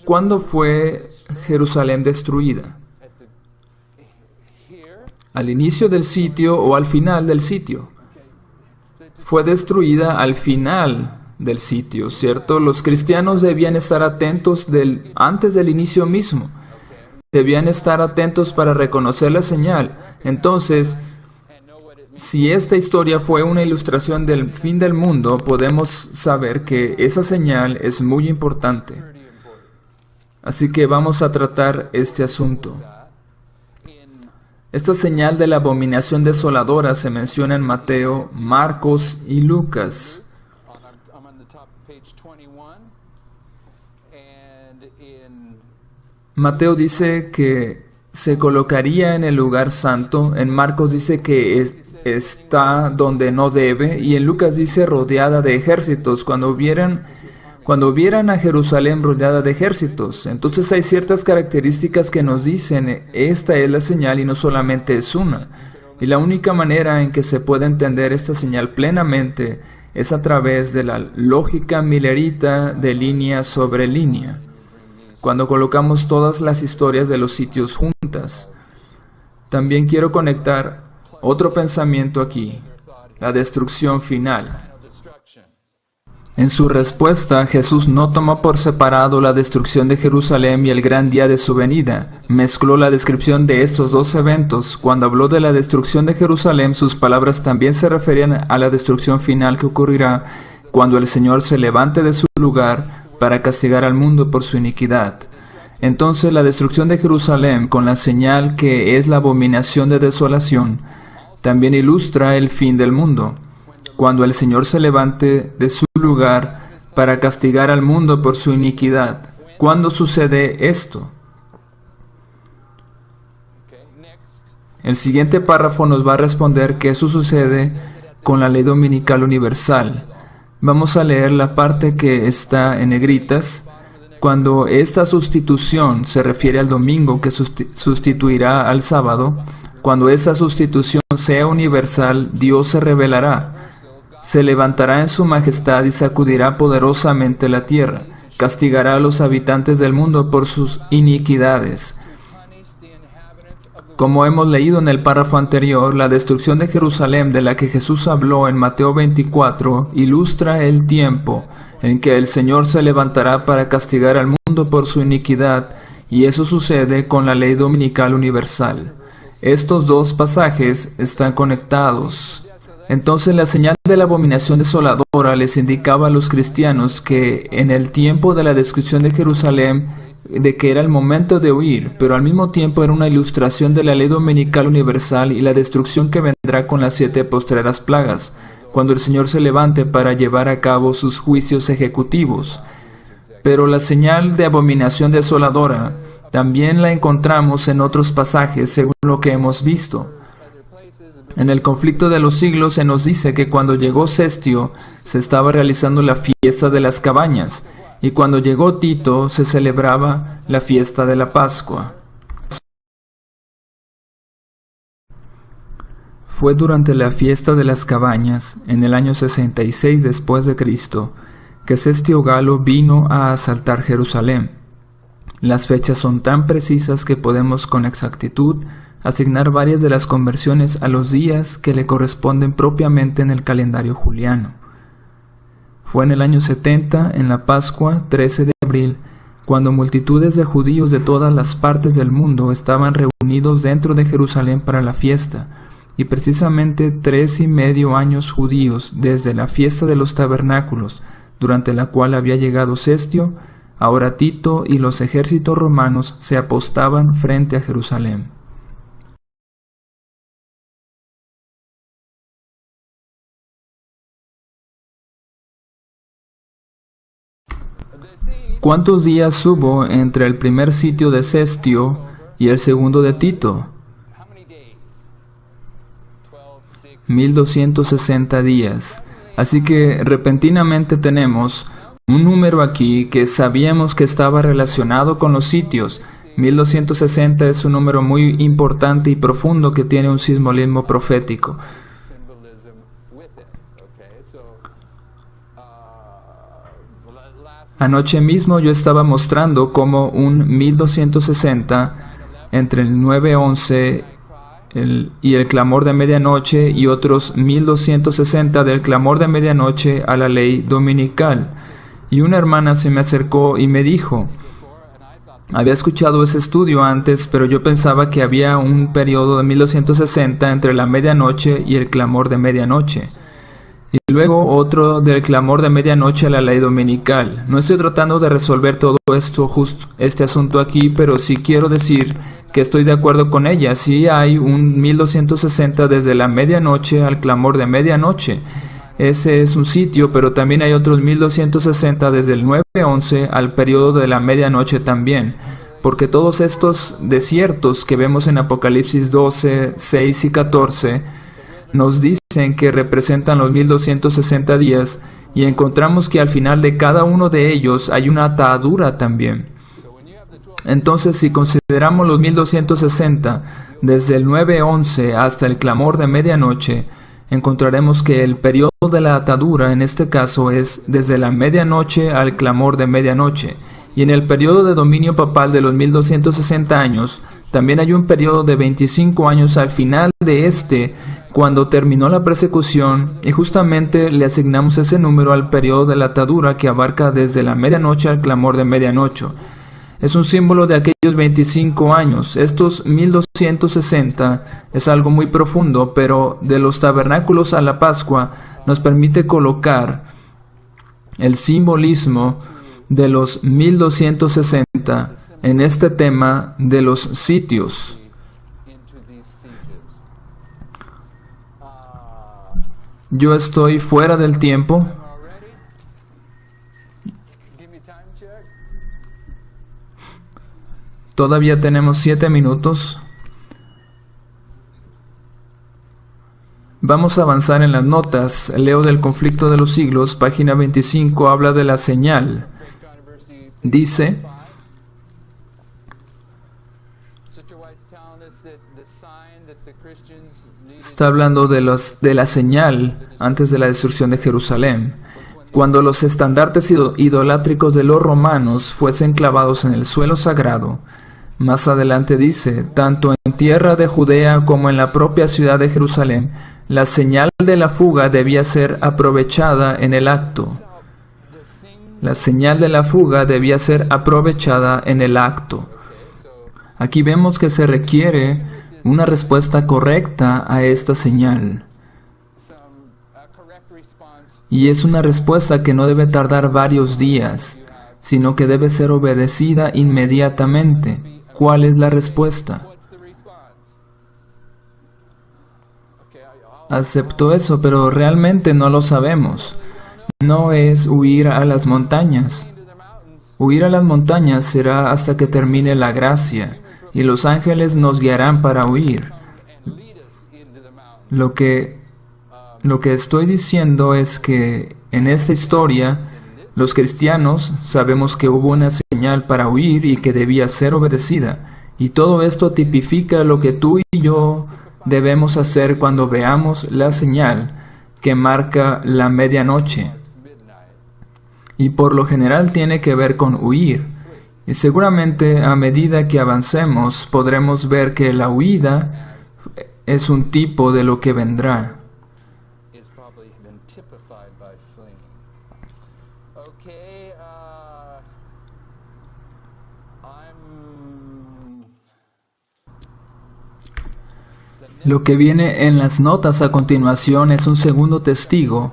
¿cuándo fue Jerusalén destruida? ¿Al inicio del sitio o al final del sitio? Fue destruida al final del sitio, ¿cierto? Los cristianos debían estar atentos antes del inicio mismo. Debían estar atentos para reconocer la señal. Entonces, si esta historia fue una ilustración del fin del mundo, podemos saber que esa señal es muy importante. Así que vamos a tratar este asunto. Esta señal de la abominación desoladora se menciona en Mateo, Marcos y Lucas. Mateo dice que se colocaría en el lugar santo, en Marcos dice que está donde no debe, y en Lucas dice rodeada de ejércitos. Cuando vieran a Jerusalén rodeada de ejércitos, entonces hay ciertas características que nos dicen, esta es la señal y no solamente es una. Y la única manera en que se puede entender esta señal plenamente es a través de la lógica millerita de línea sobre línea. Cuando colocamos todas las historias de los sitios juntas. También quiero conectar otro pensamiento aquí, la destrucción final. En su respuesta, Jesús no tomó por separado la destrucción de Jerusalén y el gran día de su venida. Mezcló la descripción de estos dos eventos. Cuando habló de la destrucción de Jerusalén, sus palabras también se referían a la destrucción final que ocurrirá cuando el Señor se levante de su lugar para castigar al mundo por su iniquidad. Entonces la destrucción de Jerusalén, con la señal que es la abominación de desolación, también ilustra el fin del mundo, cuando el Señor se levante de su lugar para castigar al mundo por su iniquidad. ¿Cuándo sucede esto? El siguiente párrafo nos va a responder que eso sucede con la ley dominical universal. Vamos a leer la parte que está en negritas. Cuando esta sustitución se refiere al domingo que sustituirá al sábado, cuando esa sustitución sea universal, Dios se revelará. Se levantará en su majestad y sacudirá poderosamente la tierra. Castigará a los habitantes del mundo por sus iniquidades. Como hemos leído en el párrafo anterior, la destrucción de Jerusalén de la que Jesús habló en Mateo 24 ilustra el tiempo en que el Señor se levantará para castigar al mundo por su iniquidad, y eso sucede con la ley dominical universal. Estos dos pasajes están conectados. Entonces la señal de la abominación desoladora les indicaba a los cristianos que en el tiempo de la destrucción de Jerusalén, de que era el momento de huir, pero al mismo tiempo era una ilustración de la ley dominical universal y la destrucción que vendrá con las 7 postreras plagas, cuando el Señor se levante para llevar a cabo sus juicios ejecutivos. Pero la señal de abominación desoladora también la encontramos en otros pasajes según lo que hemos visto. En el conflicto de los siglos se nos dice que cuando llegó Cestio se estaba realizando la fiesta de las cabañas, y cuando llegó Tito se celebraba la fiesta de la Pascua. Fue durante la fiesta de las cabañas, en el año 66 después de Cristo, que Cestio Galo vino a asaltar Jerusalén. Las fechas son tan precisas que podemos con exactitud asignar varias de las conversiones a los días que le corresponden propiamente en el calendario juliano. Fue en el año 70, en la Pascua, 13 de abril, cuando multitudes de judíos de todas las partes del mundo estaban reunidos dentro de Jerusalén para la fiesta, y precisamente 3,5 años judíos desde la fiesta de los tabernáculos, durante la cual había llegado Cestio, ahora Tito y los ejércitos romanos se apostaban frente a Jerusalén. ¿Cuántos días hubo entre el primer sitio de Cestio y el segundo de Tito? 1260 días. Así que repentinamente tenemos un número aquí que sabíamos que estaba relacionado con los sitios. 1260 es un número muy importante y profundo que tiene un simbolismo profético. Anoche mismo yo estaba mostrando cómo un 1260 entre el 9:11 y el clamor de medianoche y otros 1260 del clamor de medianoche a la ley dominical. Y una hermana se me acercó y me dijo, había escuchado ese estudio antes, pero yo pensaba que había un periodo de 1260 entre la medianoche y el clamor de medianoche. Y luego otro del clamor de medianoche a la ley dominical. No estoy tratando de resolver todo este asunto aquí, pero sí quiero decir que estoy de acuerdo con ella. Sí hay un 1260 desde la medianoche al clamor de medianoche. Ese es un sitio, pero también hay otros 1260 desde el 9:11 al periodo de la medianoche también. Porque todos estos desiertos que vemos en Apocalipsis 12, 6 y 14 nos dicen que representan los 1260 días, y encontramos que al final de cada uno de ellos hay una atadura también. Entonces, si consideramos los 1260 desde el 9:11 hasta el clamor de medianoche, encontraremos que el periodo de la atadura en este caso es desde la medianoche al clamor de medianoche. Y en el periodo de dominio papal de los 1260 años, también hay un periodo de 25 años al final de este, cuando terminó la persecución, y justamente le asignamos ese número al periodo de la atadura que abarca desde la medianoche al clamor de medianoche. Es un símbolo de aquellos 25 años. Estos 1260 es algo muy profundo, pero de los tabernáculos a la Pascua nos permite colocar el simbolismo de los 1260 en este tema de los sitios. Yo estoy fuera del tiempo. Todavía tenemos 7 minutos. Vamos a avanzar en las notas. Leo del conflicto de los siglos, página 25, habla de la señal. Dice, está hablando de la señal antes de la destrucción de Jerusalén. Cuando los estandartes idolátricos de los romanos fuesen clavados en el suelo sagrado, más adelante dice, tanto en tierra de Judea como en la propia ciudad de Jerusalén, la señal de la fuga debía ser aprovechada en el acto. La señal de la fuga debía ser aprovechada en el acto. Aquí vemos que se requiere una respuesta correcta a esta señal. Y es una respuesta que no debe tardar varios días, sino que debe ser obedecida inmediatamente. ¿Cuál es la respuesta? Acepto eso, pero realmente no lo sabemos. No es huir a las montañas. Huir a las montañas será hasta que termine la gracia, y los ángeles nos guiarán para huir. Lo que estoy diciendo es que en esta historia, los cristianos sabemos que hubo una señal para huir y que debía ser obedecida. Y todo esto tipifica lo que tú y yo debemos hacer cuando veamos la señal que marca la medianoche. Y por lo general tiene que ver con huir. Y seguramente a medida que avancemos podremos ver que la huida es un tipo de lo que vendrá. Lo que viene en las notas a continuación es un segundo testigo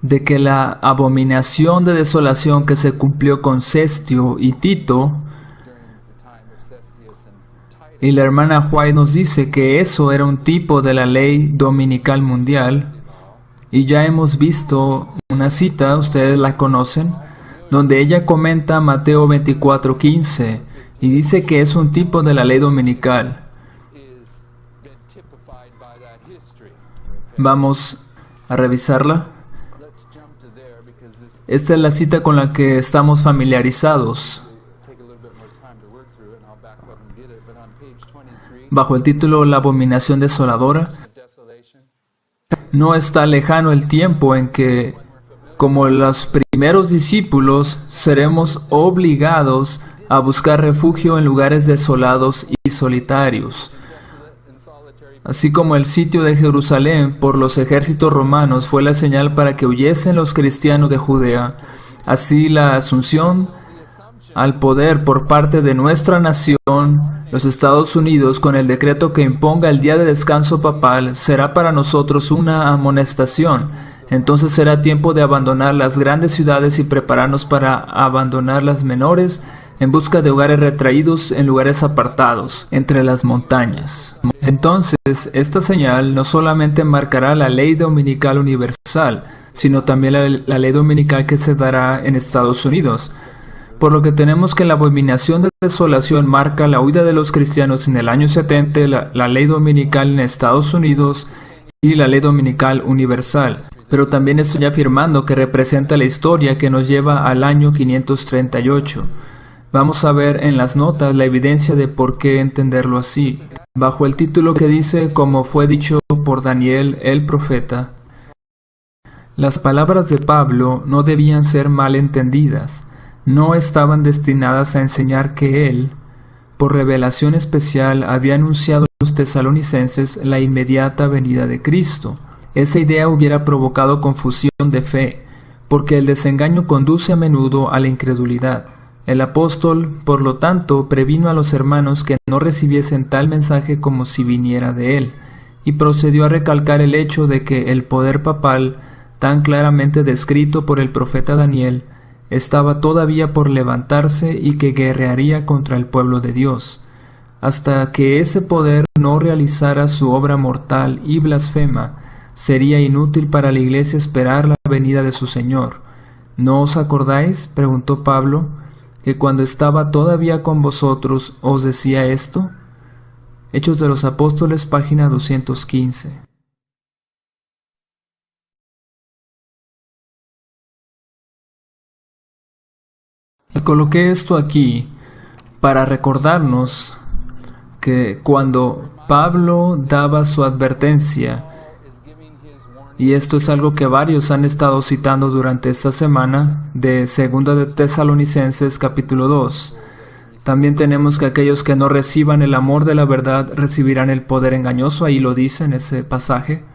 de que la abominación de desolación que se cumplió con Cestio y Tito, y la hermana White nos dice que eso era un tipo de la ley dominical mundial, y ya hemos visto una cita, ustedes la conocen, donde ella comenta Mateo 24:15 y dice que es un tipo de la ley dominical. Vamos a revisarla. Esta es la cita con la que estamos familiarizados. Bajo el título La abominación desoladora. No está lejano el tiempo en que, como los primeros discípulos, seremos obligados a buscar refugio en lugares desolados y solitarios. Así como el sitio de Jerusalén por los ejércitos romanos fue la señal para que huyesen los cristianos de Judea, así la asunción al poder por parte de nuestra nación, los Estados Unidos, con el decreto que imponga el día de descanso papal, será para nosotros una amonestación. Entonces será tiempo de abandonar las grandes ciudades y prepararnos para abandonar las menores en busca de hogares retraídos en lugares apartados, entre las montañas. Entonces, esta señal no solamente marcará la ley dominical universal, sino también la ley dominical que se dará en Estados Unidos. Por lo que tenemos que la abominación de desolación marca la huida de los cristianos en el año 70, la ley dominical en Estados Unidos y la ley dominical universal. Pero también estoy afirmando que representa la historia que nos lleva al año 538. Vamos a ver en las notas la evidencia de por qué entenderlo así. Bajo el título que dice, como fue dicho por Daniel el profeta, las palabras de Pablo no debían ser mal entendidas. No estaban destinadas a enseñar que él, por revelación especial, había anunciado a los tesalonicenses la inmediata venida de Cristo. Esa idea hubiera provocado confusión de fe, porque el desengaño conduce a menudo a la incredulidad. El apóstol, por lo tanto, previno a los hermanos que no recibiesen tal mensaje como si viniera de él, y procedió a recalcar el hecho de que el poder papal, tan claramente descrito por el profeta Daniel, estaba todavía por levantarse y que guerrearía contra el pueblo de Dios. Hasta que ese poder no realizara su obra mortal y blasfema, sería inútil para la iglesia esperar la venida de su Señor. ¿No os acordáis?, preguntó Pablo, que cuando estaba todavía con vosotros os decía esto. Hechos de los Apóstoles, página 215. Y coloqué esto aquí para recordarnos que cuando Pablo daba su advertencia, y esto es algo que varios han estado citando durante esta semana, de 2 de Tesalonicenses capítulo 2. También tenemos que aquellos que no reciban el amor de la verdad recibirán el poder engañoso, ahí lo dice en ese pasaje.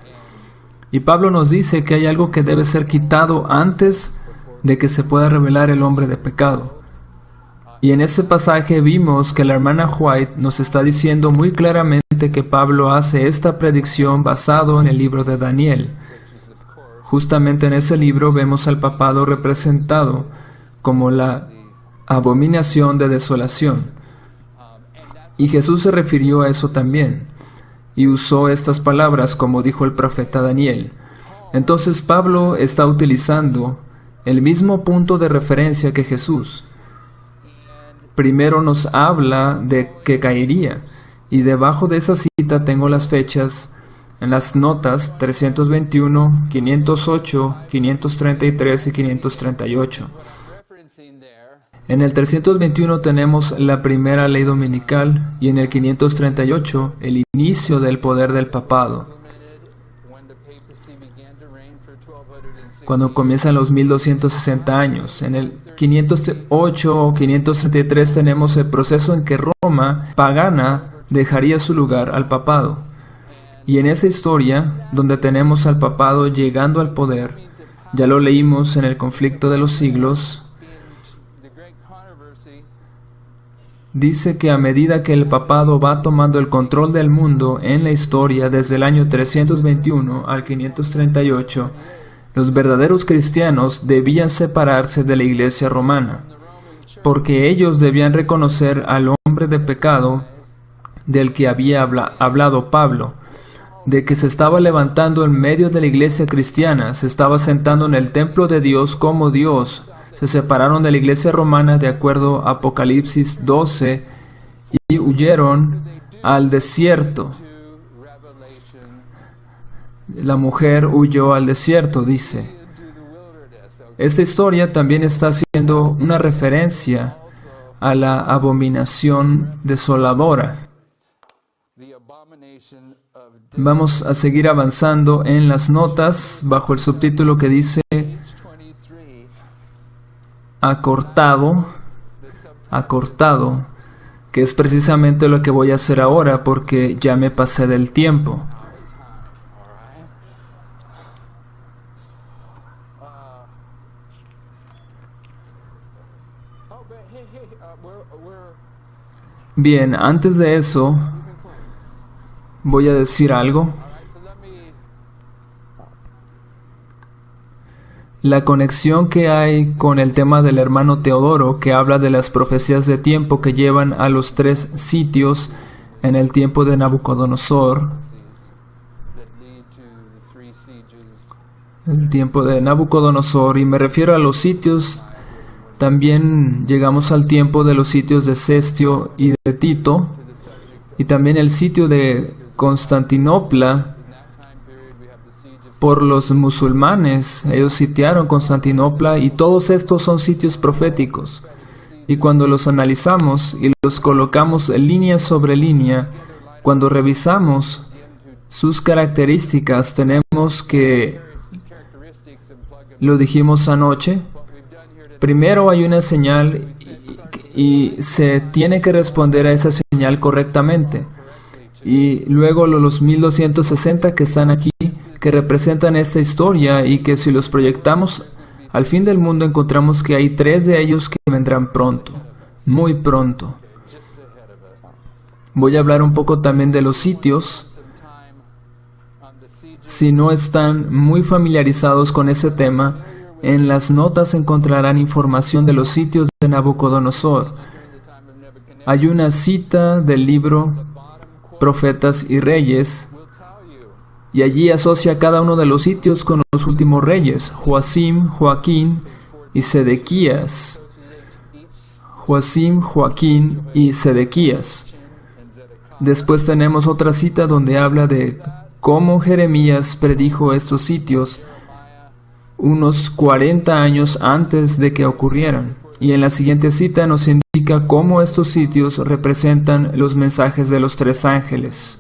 Y Pablo nos dice que hay algo que debe ser quitado antes de que se pueda revelar el hombre de pecado. Y en ese pasaje vimos que la hermana White nos está diciendo muy claramente que Pablo hace esta predicción basado en el libro de Daniel. Justamente en ese libro vemos al papado representado como la abominación de desolación. Y Jesús se refirió a eso también, y usó estas palabras como dijo el profeta Daniel. Entonces Pablo está utilizando el mismo punto de referencia que Jesús. Primero nos habla de que caería, y debajo de esa cita tengo las fechas en las notas 321, 508, 533 y 538. En el 321 tenemos la primera ley dominical y en el 538 el inicio del poder del papado. Cuando comienzan los 1260 años. En el 508 o 533 tenemos el proceso en que Roma pagana dejaría su lugar al papado. Y en esa historia, donde tenemos al papado llegando al poder, ya lo leímos en el conflicto de los siglos, dice que a medida que el papado va tomando el control del mundo en la historia desde el año 321 al 538, los verdaderos cristianos debían separarse de la iglesia romana, porque ellos debían reconocer al hombre de pecado del que había hablado Pablo, de que se estaba levantando en medio de la iglesia cristiana, se estaba sentando en el templo de Dios como Dios. Se separaron de la iglesia romana de acuerdo a Apocalipsis 12 y huyeron al desierto. La mujer huyó al desierto, dice. Esta historia también está haciendo una referencia a la abominación desoladora. Vamos a seguir avanzando en las notas bajo el subtítulo que dice acortado, que es precisamente lo que voy a hacer ahora porque ya me pasé del tiempo. Bien, antes de eso, voy a decir algo. La conexión que hay con el tema del hermano Teodoro, que habla de las profecías de tiempo que llevan a los 3 sitios en el tiempo de Nabucodonosor. El tiempo de Nabucodonosor, y me refiero a los sitios. También llegamos al tiempo de los sitios de Cestio y de Tito, y también el sitio de Constantinopla por los musulmanes. Ellos sitiaron Constantinopla y todos estos son sitios proféticos. Y cuando los analizamos y los colocamos línea sobre línea, cuando revisamos sus características, tenemos que, lo dijimos anoche, primero hay una señal y se tiene que responder a esa señal correctamente. Y luego los 1260 que están aquí, que representan esta historia y que si los proyectamos al fin del mundo encontramos que hay 3 de ellos que vendrán pronto, muy pronto. Voy a hablar un poco también de los sitios. Si no están muy familiarizados con ese tema, en las notas encontrarán información de los sitios de Nabucodonosor. Hay una cita del libro Profetas y Reyes, y allí asocia cada uno de los sitios con los últimos reyes, Joacim, Joaquín y Sedequías. Joacim, Joaquín y Sedequías. Después tenemos otra cita donde habla de cómo Jeremías predijo estos sitios unos 40 años antes de que ocurrieran. Y en la siguiente cita nos indica cómo estos sitios representan los mensajes de los 3 ángeles.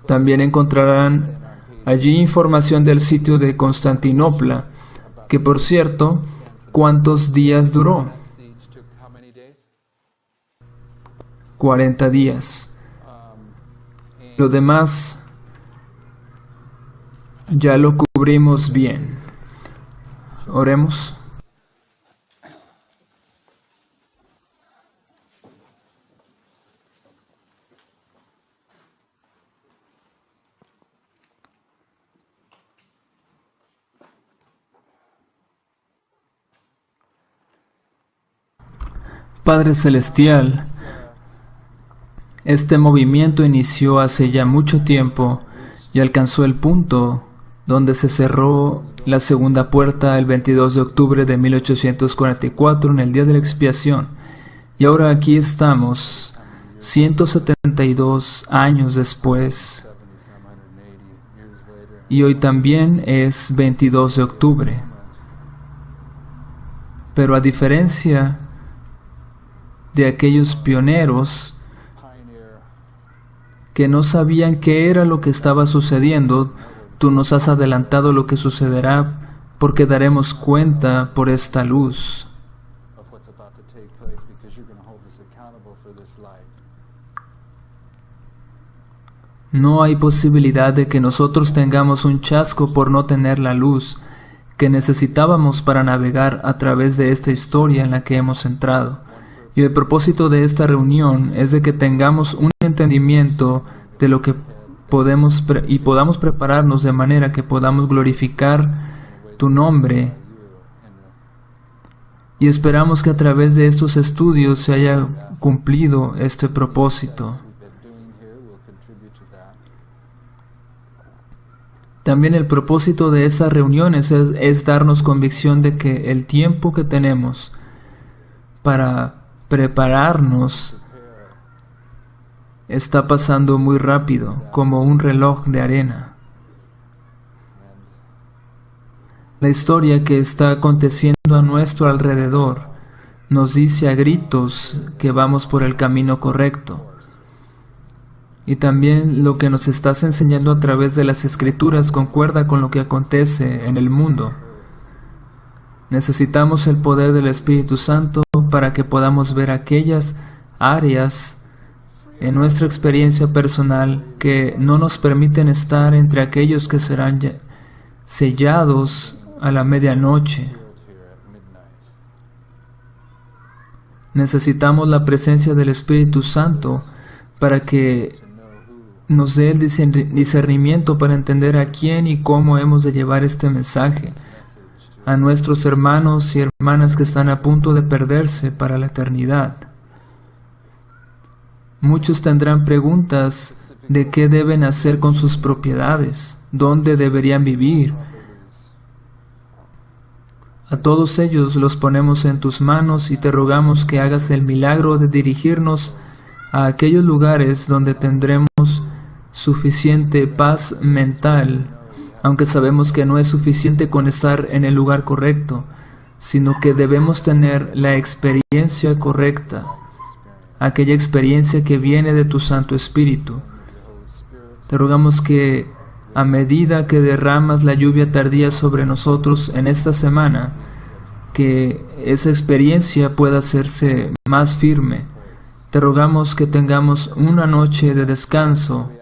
También encontrarán allí información del sitio de Constantinopla, que por cierto, ¿cuántos días duró? 40 días. Lo demás ya lo cubrimos bien. Oremos. Padre Celestial, este movimiento inició hace ya mucho tiempo y alcanzó el punto donde se cerró la segunda puerta el 22 de octubre de 1844 en el día de la expiación. Y ahora aquí estamos, 172 años después, y hoy también es 22 de octubre. Pero a diferencia de aquellos pioneros que no sabían qué era lo que estaba sucediendo, tú nos has adelantado lo que sucederá, porque daremos cuenta por esta luz. No hay posibilidad de que nosotros tengamos un chasco por no tener la luz que necesitábamos para navegar a través de esta historia en la que hemos entrado. Y el propósito de esta reunión es de que tengamos un entendimiento de lo que podamos prepararnos de manera que podamos glorificar tu nombre. Y esperamos que a través de estos estudios se haya cumplido este propósito. También el propósito de esas reuniones es darnos convicción de que el tiempo que tenemos para prepararnos está pasando muy rápido, como un reloj de arena. La historia que está aconteciendo a nuestro alrededor nos dice a gritos que vamos por el camino correcto. Y también lo que nos estás enseñando a través de las Escrituras concuerda con lo que acontece en el mundo. Necesitamos el poder del Espíritu Santo para que podamos ver aquellas áreas en nuestra experiencia personal que no nos permiten estar entre aquellos que serán sellados a la medianoche. Necesitamos la presencia del Espíritu Santo para que nos dé el discernimiento para entender a quién y cómo hemos de llevar este mensaje a nuestros hermanos y hermanas que están a punto de perderse para la eternidad. Muchos tendrán preguntas de qué deben hacer con sus propiedades, dónde deberían vivir. A todos ellos los ponemos en tus manos y te rogamos que hagas el milagro de dirigirnos a aquellos lugares donde tendremos suficiente paz mental, aunque sabemos que no es suficiente con estar en el lugar correcto, sino que debemos tener la experiencia correcta, aquella experiencia que viene de tu Santo Espíritu. Te rogamos que a medida que derramas la lluvia tardía sobre nosotros en esta semana, que esa experiencia pueda hacerse más firme. Te rogamos que tengamos una noche de descanso